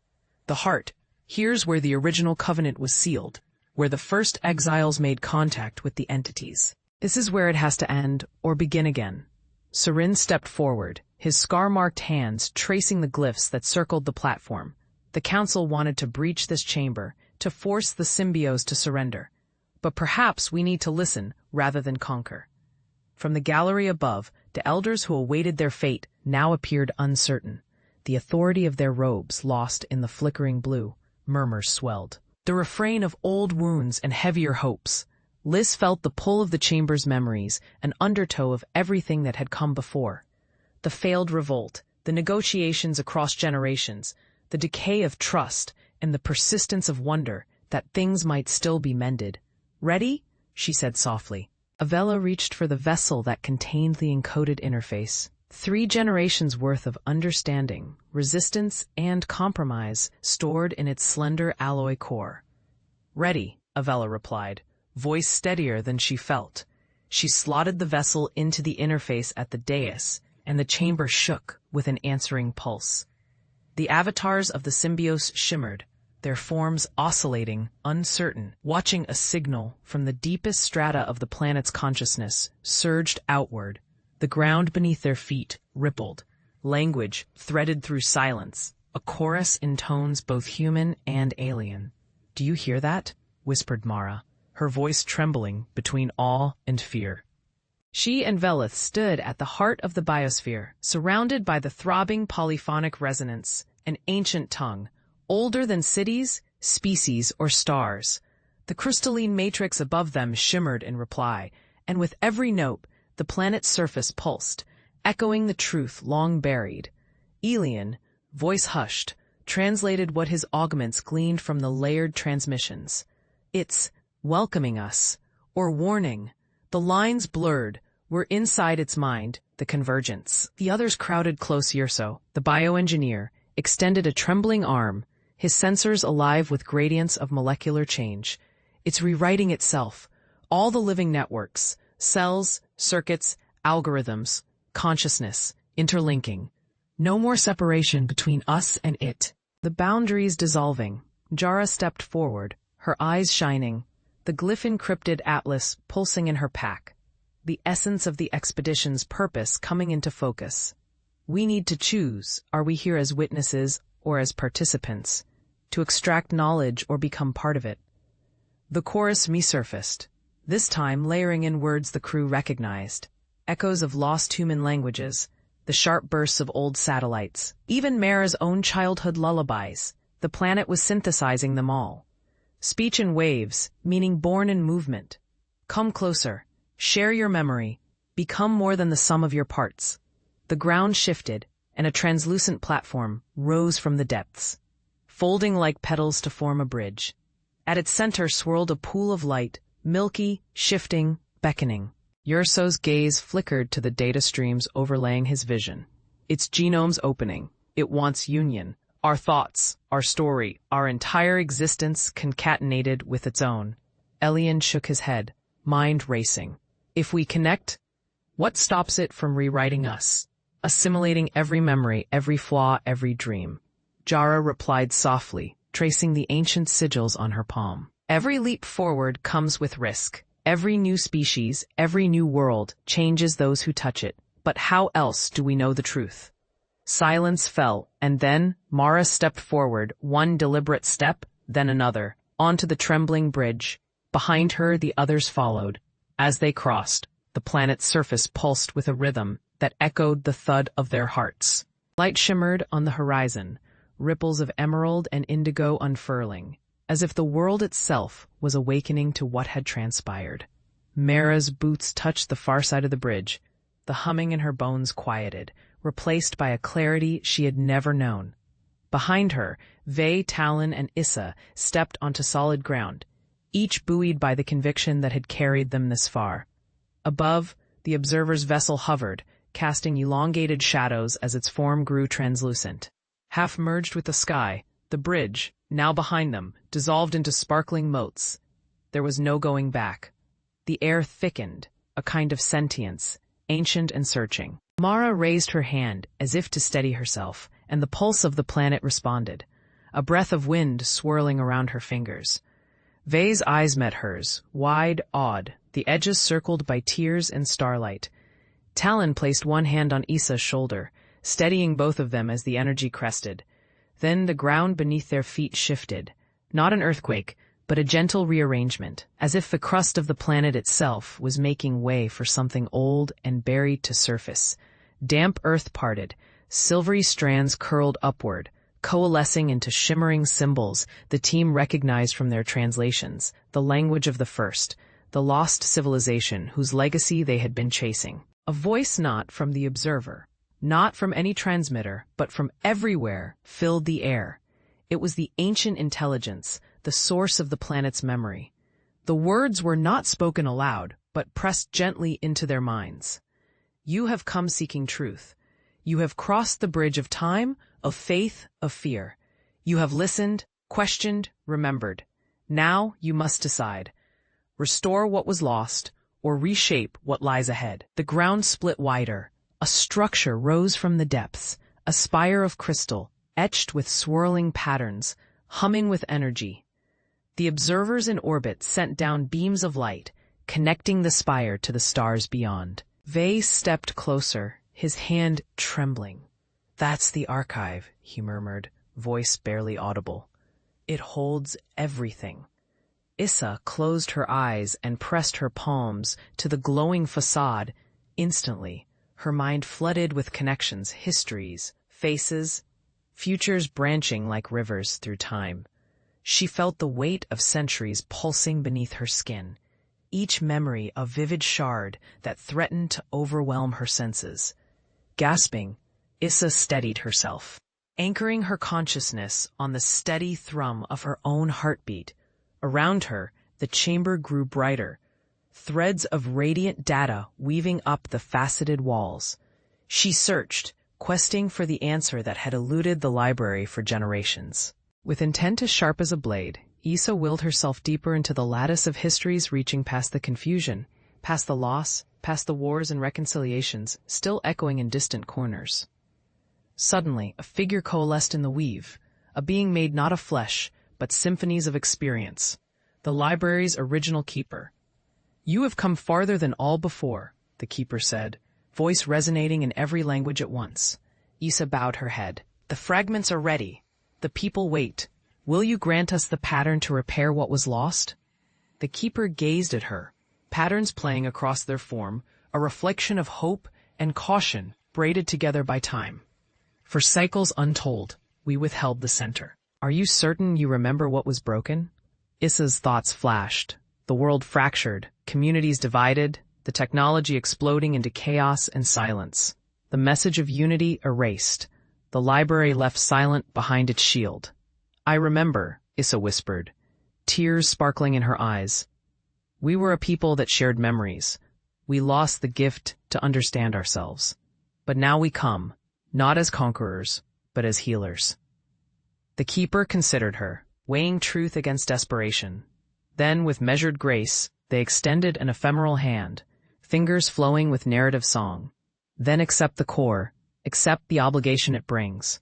The heart, here's where the original covenant was sealed, where the first exiles made contact with the entities. This is where it has to end, or begin again. Seren stepped forward, his scar-marked hands tracing the glyphs that circled the platform. The council wanted to breach this chamber, to force the symbios to surrender. But perhaps we need to listen rather than conquer. From the gallery above, the elders who awaited their fate now appeared uncertain. The authority of their robes lost in the flickering blue. Murmurs swelled. The refrain of old wounds and heavier hopes. Lyse felt the pull of the chamber's memories, an undertow of everything that had come before. The failed revolt, the negotiations across generations, the decay of trust, and the persistence of wonder that things might still be mended. "Ready?" she said softly. Avela reached for the vessel that contained the encoded interface. 3 generations worth of understanding, resistance, and compromise stored in its slender alloy core. "Ready," Avela replied, voice steadier than she felt. She slotted the vessel into the interface at the dais, and the chamber shook with an answering pulse. The avatars of the symbios shimmered, their forms oscillating, uncertain, watching a signal from the deepest strata of the planet's consciousness surged outward. The ground beneath their feet rippled, language threaded through silence, a chorus in tones both human and alien. "Do you hear that?" whispered Mara, her voice trembling between awe and fear. She and Velith stood at the heart of the biosphere, surrounded by the throbbing polyphonic resonance, an ancient tongue, older than cities, species, or stars. The crystalline matrix above them shimmered in reply, and with every note, the planet's surface pulsed, echoing the truth long buried. Elian, voice hushed, translated what his augments gleaned from the layered transmissions. "It's welcoming us, or warning." The lines blurred, were inside its mind, the convergence. The others crowded close. Yerso, the bioengineer, extended a trembling arm, his sensors alive with gradients of molecular change. "It's rewriting itself. All the living networks, cells, circuits, algorithms, consciousness, interlinking. No more separation between us and it." The boundaries dissolving. Jara stepped forward, her eyes shining, the glyph-encrypted atlas pulsing in her pack, the essence of the expedition's purpose coming into focus. "We need to choose, are we here as witnesses or as participants, to extract knowledge or become part of it?" The chorus resurfaced, this time layering in words the crew recognized, echoes of lost human languages, the sharp bursts of old satellites, even Mara's own childhood lullabies. The planet was synthesizing them all. Speech in waves, meaning born in movement. "Come closer, share your memory, become more than the sum of your parts." The ground shifted, and a translucent platform rose from the depths, folding like petals to form a bridge. At its center swirled a pool of light, milky, shifting, beckoning. Yerso's gaze flickered to the data streams overlaying his vision. "Its genome's opening. It wants union. Our thoughts, our story, our entire existence concatenated with its own." Elian shook his head, mind racing. "If we connect, what stops it from rewriting us? Assimilating every memory, every flaw, every dream." Jara replied softly, tracing the ancient sigils on her palm. "Every leap forward comes with risk. Every new species, every new world changes those who touch it. But how else do we know the truth?" Silence fell, and then Mara stepped forward, one deliberate step, then another, onto the trembling bridge. Behind her, the others followed. As they crossed, the planet's surface pulsed with a rhythm that echoed the thud of their hearts. Light shimmered on the horizon, ripples of emerald and indigo unfurling, as if the world itself was awakening to what had transpired. Mara's boots touched the far side of the bridge. The humming in her bones quieted, replaced by a clarity she had never known. Behind her, Vey, Talon, and Issa stepped onto solid ground, each buoyed by the conviction that had carried them this far. Above, the observer's vessel hovered, casting elongated shadows as its form grew translucent. Half merged with the sky, the bridge, now behind them, dissolved into sparkling motes. There was no going back. The air thickened, a kind of sentience, ancient and searching. Mara raised her hand as if to steady herself, and the pulse of the planet responded, a breath of wind swirling around her fingers. Vey's eyes met hers, wide, awed, the edges circled by tears and starlight. Talon placed one hand on Issa's shoulder, steadying both of them as the energy crested. Then the ground beneath their feet shifted, not an earthquake, but a gentle rearrangement, as if the crust of the planet itself was making way for something old and buried to surface. Damp earth parted, silvery strands curled upward, coalescing into shimmering symbols the team recognized from their translations, the language of the first, the lost civilization whose legacy they had been chasing. A voice not from the observer, not from any transmitter, but from everywhere, filled the air. It was the ancient intelligence, the source of the planet's memory. The words were not spoken aloud, but pressed gently into their minds. You have come seeking truth. You have crossed the bridge of time, of faith, of fear. You have listened, questioned, remembered. Now you must decide. Restore what was lost, or reshape what lies ahead. The ground split wider. A structure rose from the depths, a spire of crystal, etched with swirling patterns, humming with energy. The observers in orbit sent down beams of light, connecting the spire to the stars beyond. Vey stepped closer, his hand trembling. That's the archive, he murmured, voice barely audible. It holds everything. Issa closed her eyes and pressed her palms to the glowing facade. Instantly, her mind flooded with connections, histories, faces, futures branching like rivers through time. She felt the weight of centuries pulsing beneath her skin, each memory a vivid shard that threatened to overwhelm her senses. Gasping, Issa steadied herself, anchoring her consciousness on the steady thrum of her own heartbeat. Around her, the chamber grew brighter, threads of radiant data weaving up the faceted walls. She searched, questing for the answer that had eluded the library for generations. With intent as sharp as a blade, Issa willed herself deeper into the lattice of histories reaching past the confusion, past the loss, past the wars and reconciliations, still echoing in distant corners. Suddenly, a figure coalesced in the weave, a being made not of flesh, but symphonies of experience, the library's original keeper. You have come farther than all before, the keeper said, voice resonating in every language at once. Issa bowed her head. The fragments are ready. The people wait. Will you grant us the pattern to repair what was lost? The keeper gazed at her, patterns playing across their form, a reflection of hope and caution braided together by time. For cycles untold, we withheld the center. Are you certain you remember what was broken? Issa's thoughts flashed. The world fractured, communities divided, the technology exploding into chaos and silence. The message of unity erased. The library left silent behind its shield. I remember, Issa whispered, tears sparkling in her eyes. We were a people that shared memories. We lost the gift to understand ourselves. But now we come, not as conquerors, but as healers. The keeper considered her, weighing truth against desperation. Then, with measured grace, they extended an ephemeral hand, fingers flowing with narrative song. Then accept the core, accept the obligation it brings.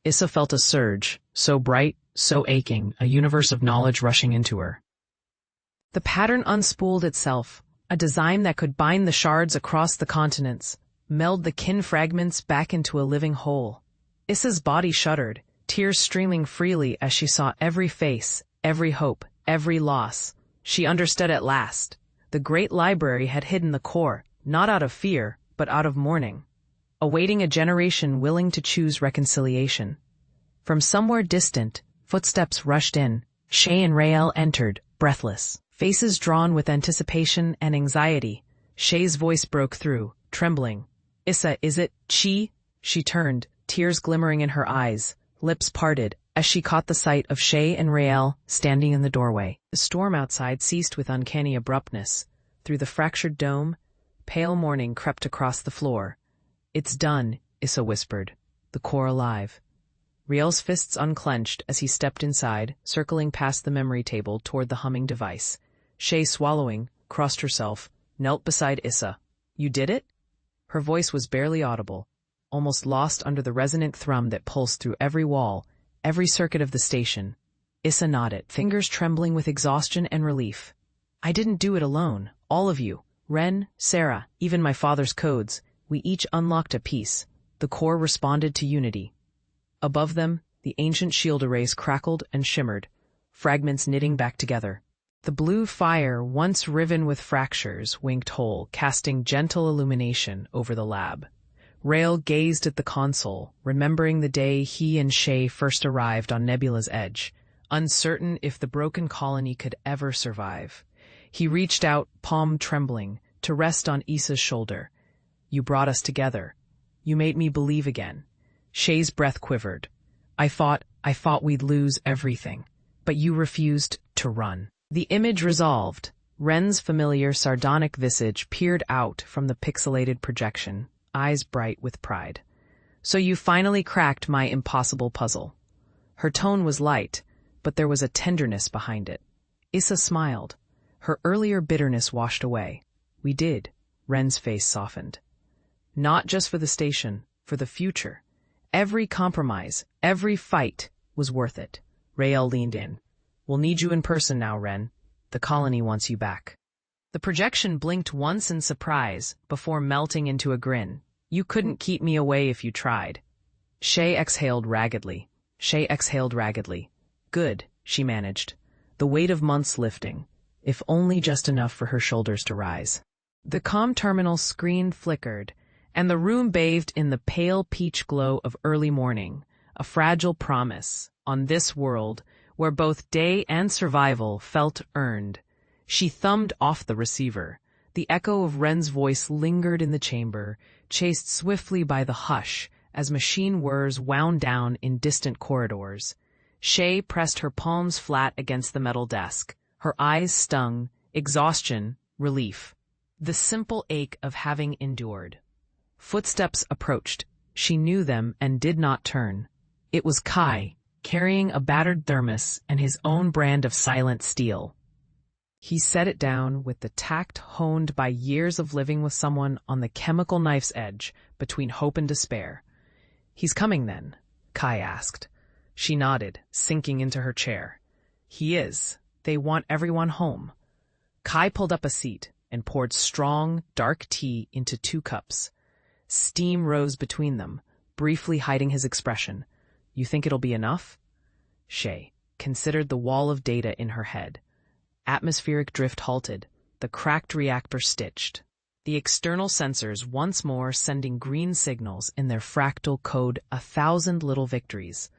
Issa felt a surge, so bright, so aching, a universe of knowledge rushing into her. The pattern unspooled itself, a design that could bind the shards across the continents, meld the kin fragments back into a living whole. Issa's body shuddered, tears streaming freely as she saw every face, every hope, every loss. She understood at last. The great library had hidden the core, not out of fear, but out of mourning, awaiting a generation willing to choose reconciliation. From somewhere distant, footsteps rushed in. Shay and Rael entered, breathless, faces drawn with anticipation and anxiety. Shay's voice broke through, trembling. Issa, is it, Chi? She turned, tears glimmering in her eyes. lips parted, as she caught the sight of Shay and Rael standing in the doorway. The storm outside ceased with uncanny abruptness. Through the fractured dome, pale morning crept across the floor. "It's done," Issa whispered, the core alive. Rael's fists unclenched as he stepped inside, circling past the memory table toward the humming device. Shay, swallowing, crossed herself, knelt beside Issa. "You did it?" Her voice was barely audible, almost lost under the resonant thrum that pulsed through every wall, every circuit of the station. Issa nodded, fingers trembling with exhaustion and relief. "I didn't do it alone. All of you. Ren, Sarah, even my father's codes. We each unlocked a piece. The core responded to unity." Above them, the ancient shield arrays crackled and shimmered, fragments knitting back together. The blue fire, once riven with fractures, winked whole, casting gentle illumination over the lab. Rael gazed at the console, remembering the day he and Shay first arrived on Nebula's edge, uncertain if the broken colony could ever survive. He reached out, palm trembling, to rest on Issa's shoulder. "You brought us together. You made me believe again." Shay's breath quivered. I thought we'd lose everything, but you refused to run." The image resolved. Ren's familiar, sardonic visage peered out from the pixelated projection, eyes bright with pride. "So you finally cracked my impossible puzzle." Her tone was light, but there was a tenderness behind it. Issa smiled. Her earlier bitterness washed away. "We did." Ren's face softened. "Not just for the station, for the future. Every compromise, every fight was worth it." Rael leaned in. "We'll need you in person now, Ren. The colony wants you back." The projection blinked once in surprise before melting into a grin. "You couldn't keep me away if you tried." Shay exhaled raggedly. "Good," she managed, the weight of months lifting, if only just enough for her shoulders to rise. The comm terminal screen flickered, and the room bathed in the pale peach glow of early morning, a fragile promise, on this world, where both day and survival felt earned. She thumbed off the receiver. The echo of Ren's voice lingered in the chamber, chased swiftly by the hush as machine whirs wound down in distant corridors. Shay pressed her palms flat against the metal desk. Her eyes stung, exhaustion, relief. The simple ache of having endured. Footsteps approached. She knew them and did not turn. It was Kai, carrying a battered thermos and his own brand of silent steel. He set it down with the tact honed by years of living with someone on the chemical knife's edge between hope and despair. "He's coming then?" Kai asked. She nodded, sinking into her chair. "He is. They want everyone home." Kai pulled up a seat and poured strong, dark tea into 2 cups. Steam rose between them, briefly hiding his expression. "You think it'll be enough?" Shay considered the wall of data in her head. Atmospheric drift halted, the cracked reactor stitched. The external sensors once more sending green signals in their fractal code 1,000 little victories.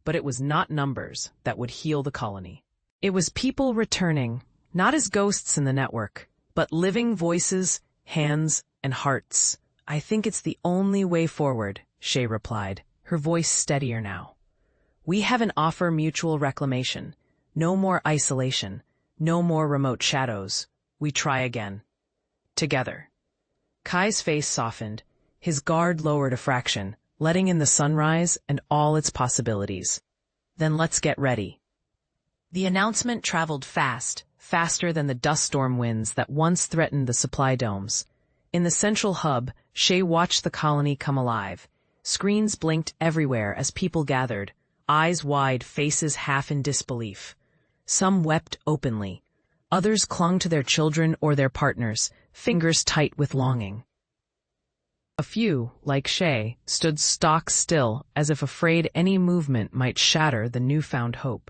But it was not numbers that would heal the colony. It was people returning, not as ghosts in the network, but living voices, hands, and hearts. "I think it's the only way forward," Shay replied, her voice steadier now. "We have an offer: mutual reclamation. No more isolation. No more remote shadows. We try again. Together." Kai's face softened, his guard lowered a fraction, letting in the sunrise and all its possibilities. "Then let's get ready." The announcement traveled fast, faster than the dust storm winds that once threatened the supply domes. In the central hub, Shay watched the colony come alive. Screens blinked everywhere as people gathered, eyes wide, faces half in disbelief. Some wept openly. Others clung to their children or their partners, fingers tight with longing. A few, like Shay, stood stock still, as if afraid any movement might shatter the newfound hope.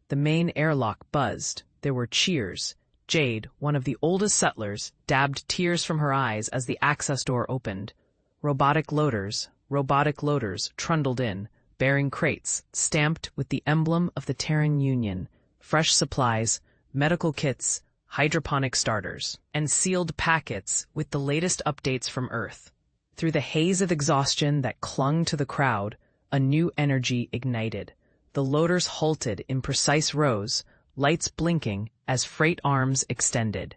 The main airlock buzzed. There were cheers. Jade, one of the oldest settlers, dabbed tears from her eyes as the access door opened. Robotic loaders trundled in, bearing crates stamped with the emblem of the Terran Union, fresh supplies, medical kits, hydroponic starters, and sealed packets with the latest updates from Earth. Through the haze of exhaustion that clung to the crowd, a new energy ignited. The loaders halted in precise rows, lights blinking as freight arms extended.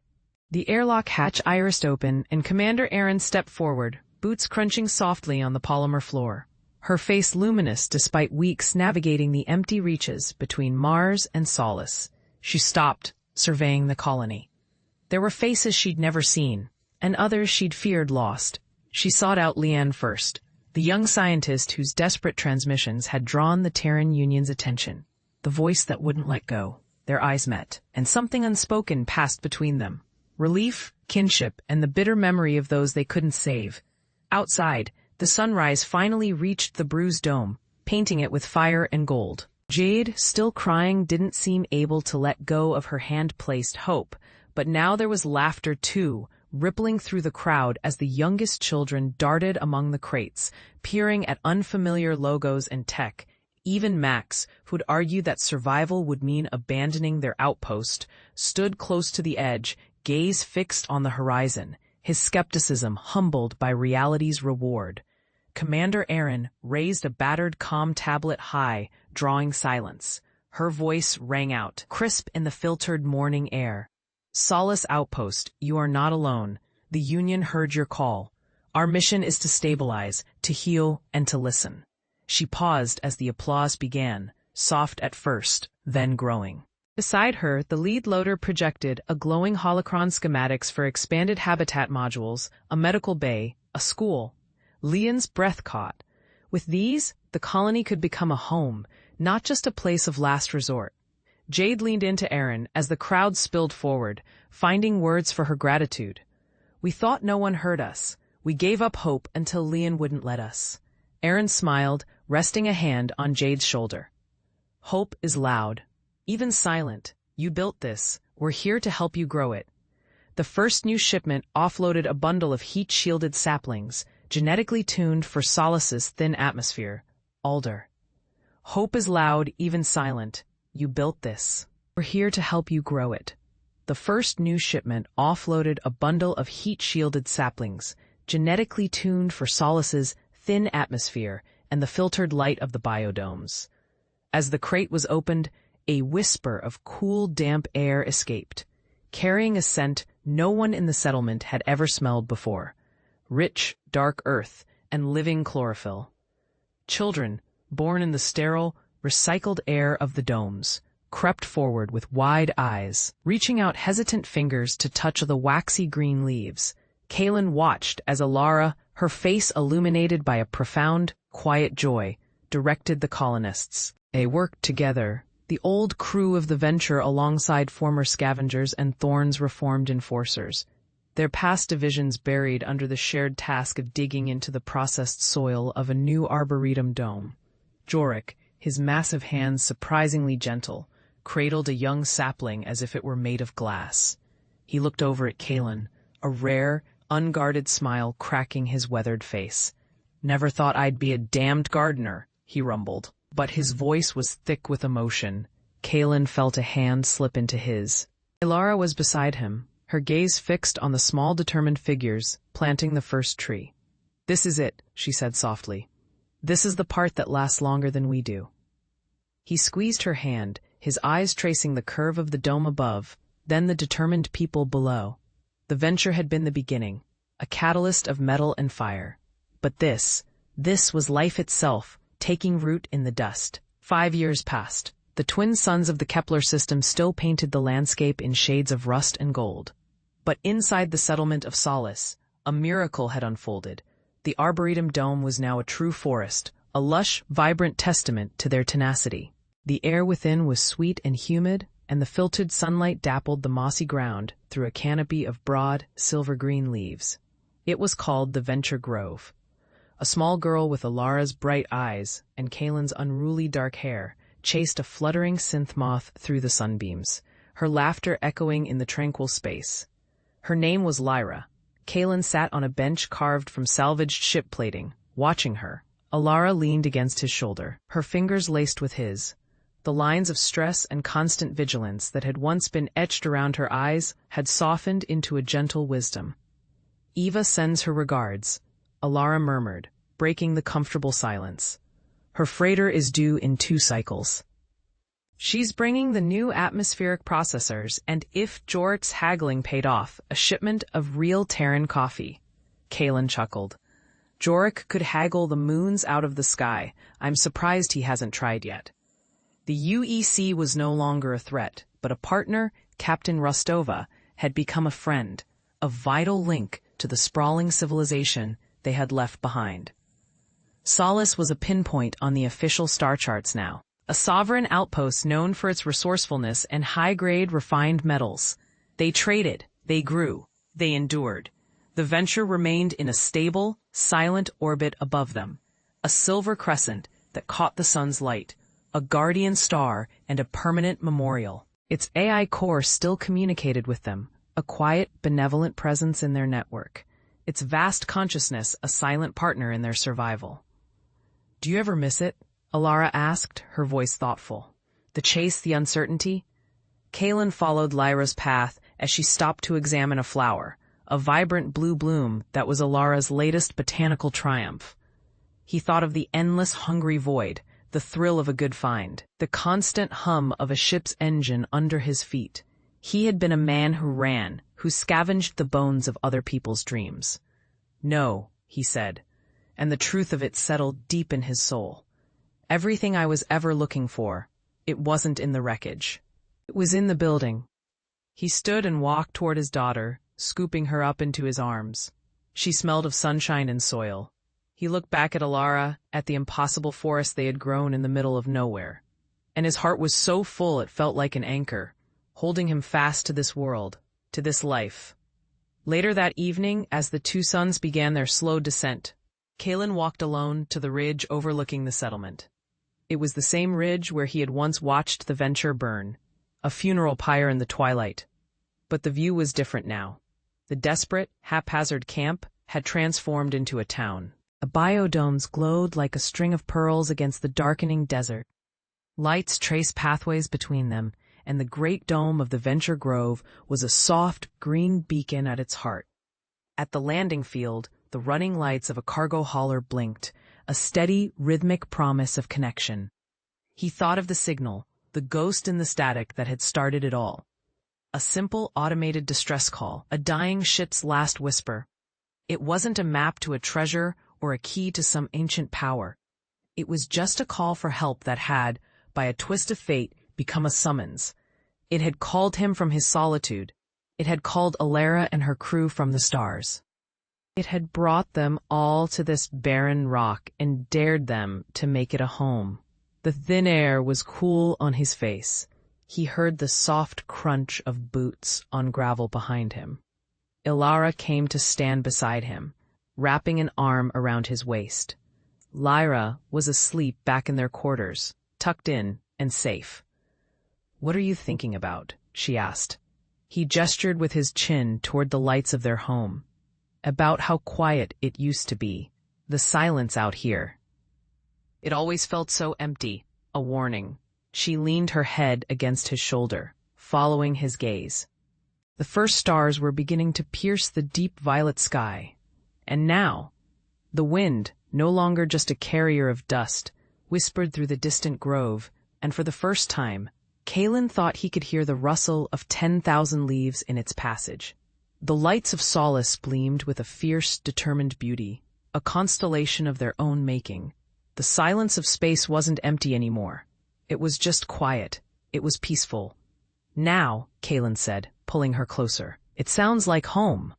The airlock hatch irised open, and Commander Aaron stepped forward, boots crunching softly on the polymer floor. Her face luminous despite weeks navigating the empty reaches between Mars and Solace. She stopped, surveying the colony. There were faces she'd never seen, and others she'd feared lost. She sought out Leanne first, the young scientist whose desperate transmissions had drawn the Terran Union's attention. The voice that wouldn't let go. Their eyes met, and something unspoken passed between them. Relief, kinship, and the bitter memory of those they couldn't save. Outside, the sunrise finally reached the bruised dome, painting it with fire and gold. Jade, still crying, didn't seem able to let go of her hand-placed hope, but now there was laughter too, rippling through the crowd as the youngest children darted among the crates, peering at unfamiliar logos and tech. Even Max, who'd argued that survival would mean abandoning their outpost, stood close to the edge, gaze fixed on the horizon, his skepticism humbled by reality's reward. Commander Aaron raised a battered comm tablet high, drawing silence. Her voice rang out, crisp in the filtered morning air. "Solace Outpost, you are not alone. The Union heard your call. Our mission is to stabilize, to heal, and to listen." She paused as the applause began, soft at first, then growing. Beside her, the lead loader projected a glowing holocron schematics for expanded habitat modules, a medical bay, a school. Leon's breath caught. With these, the colony could become a home, not just a place of last resort. Jade leaned into Aaron as the crowd spilled forward, finding words for her gratitude. "We thought no one heard us. We gave up hope until Leon wouldn't let us." Aaron smiled, resting a hand on Jade's shoulder. "Hope is loud. Even silent. You built this. We're here to help you grow it." The first new shipment offloaded a bundle of heat-shielded saplings, genetically tuned for Solace's thin atmosphere. Alder. "Hope is loud, even silent. You built this. We're here to help you grow it." The first new shipment offloaded a bundle of heat-shielded saplings, genetically tuned for Solace's thin atmosphere and the filtered light of the biodomes. As the crate was opened, a whisper of cool, damp air escaped, carrying a scent no one in the settlement had ever smelled before. Rich, dark earth and living chlorophyll. Children, born in the sterile, recycled air of the domes, crept forward with wide eyes, reaching out hesitant fingers to touch the waxy green leaves. Kaylin watched as Alara, her face illuminated by a profound, quiet joy, directed the colonists. They worked together, the old crew of the Venture alongside former scavengers and Thorn's reformed enforcers, their past divisions buried under the shared task of digging into the processed soil of a new arboretum dome. Jorik, his massive hands surprisingly gentle, cradled a young sapling as if it were made of glass. He looked over at Kaylin, a rare, unguarded smile cracking his weathered face. "Never thought I'd be a damned gardener," he rumbled. But his voice was thick with emotion. Kaylin felt a hand slip into his. Ilara was beside him, her gaze fixed on the small determined figures planting the first tree. "This is it," she said softly. "This is the part that lasts longer than we do." He squeezed her hand, his eyes tracing the curve of the dome above, then the determined people below. The Venture had been the beginning, a catalyst of metal and fire. But this was life itself, taking root in the dust. 5 years passed. The twin suns of the Kepler system still painted the landscape in shades of rust and gold. But inside the settlement of Solace, a miracle had unfolded. The Arboretum Dome was now a true forest, a lush, vibrant testament to their tenacity. The air within was sweet and humid, and the filtered sunlight dappled the mossy ground through a canopy of broad, silver-green leaves. It was called the Venture Grove. A small girl with Alara's bright eyes and Kaylin's unruly dark hair chased a fluttering synth moth through the sunbeams, her laughter echoing in the tranquil space. Her name was Lyra. Kaylin sat on a bench carved from salvaged ship plating, watching her. Alara leaned against his shoulder, her fingers laced with his. The lines of stress and constant vigilance that had once been etched around her eyes had softened into a gentle wisdom. "Eva sends her regards," Alara murmured, breaking the comfortable silence. Her freighter is due in 2 cycles. She's bringing the new atmospheric processors, and if Jort's haggling paid off, a shipment of real Terran coffee. Kalen chuckled. Jorek could haggle the moons out of the sky. I'm surprised he hasn't tried yet. The UEC was no longer a threat, but a partner, Captain Rostova, had become a friend, a vital link to the sprawling civilization they had left behind. Solace was a pinpoint on the official star charts now, a sovereign outpost known for its resourcefulness and high-grade refined metals. They traded, they grew, they endured. The venture remained in a stable, silent orbit above them, a silver crescent that caught the sun's light, a guardian star and a permanent memorial. Its AI core still communicated with them, a quiet, benevolent presence in their network, its vast consciousness a silent partner in their survival. Do you ever miss it? Alara asked, her voice thoughtful. The chase, the uncertainty? Kalen followed Lyra's path as she stopped to examine a flower, a vibrant blue bloom that was Alara's latest botanical triumph. He thought of the endless hungry void, the thrill of a good find, the constant hum of a ship's engine under his feet. He had been a man who ran, who scavenged the bones of other people's dreams. No, he said, and the truth of it settled deep in his soul. Everything I was ever looking for, it wasn't in the wreckage. It was in the building. He stood and walked toward his daughter, scooping her up into his arms. She smelled of sunshine and soil. He looked back at Alara, at the impossible forest they had grown in the middle of nowhere. And his heart was so full it felt like an anchor, holding him fast to this world, to this life. Later that evening, as the 2 sons began their slow descent, Kalen walked alone to the ridge overlooking the settlement. It was the same ridge where he had once watched the venture burn, a funeral pyre in the twilight. But the view was different now. The desperate, haphazard camp had transformed into a town. The biodomes glowed like a string of pearls against the darkening desert. Lights traced pathways between them, and the great dome of the Venture Grove was a soft, green beacon at its heart. At the landing field, the running lights of a cargo hauler blinked, a steady, rhythmic promise of connection. He thought of the signal, the ghost in the static that had started it all. A simple, automated distress call, a dying ship's last whisper. It wasn't a map to a treasure or a key to some ancient power. It was just a call for help that had, by a twist of fate, become a summons. It had called him from his solitude. It had called Alara and her crew from the stars. It had brought them all to this barren rock and dared them to make it a home. The thin air was cool on his face. He heard the soft crunch of boots on gravel behind him. Alara came to stand beside him, wrapping an arm around his waist. Lyra was asleep back in their quarters, tucked in and safe. "What are you thinking about?" she asked. He gestured with his chin toward the lights of their home. About how quiet it used to be, the silence out here. It always felt so empty, a warning. She leaned her head against his shoulder, following his gaze. The first stars were beginning to pierce the deep violet sky. And now, the wind, no longer just a carrier of dust, whispered through the distant grove, and for the first time, Kalen thought he could hear the rustle of 10,000 leaves in its passage. The lights of Solace gleamed with a fierce, determined beauty, a constellation of their own making. The silence of space wasn't empty anymore. It was just quiet. It was peaceful. "Now," Kalen said, pulling her closer, "it sounds like home."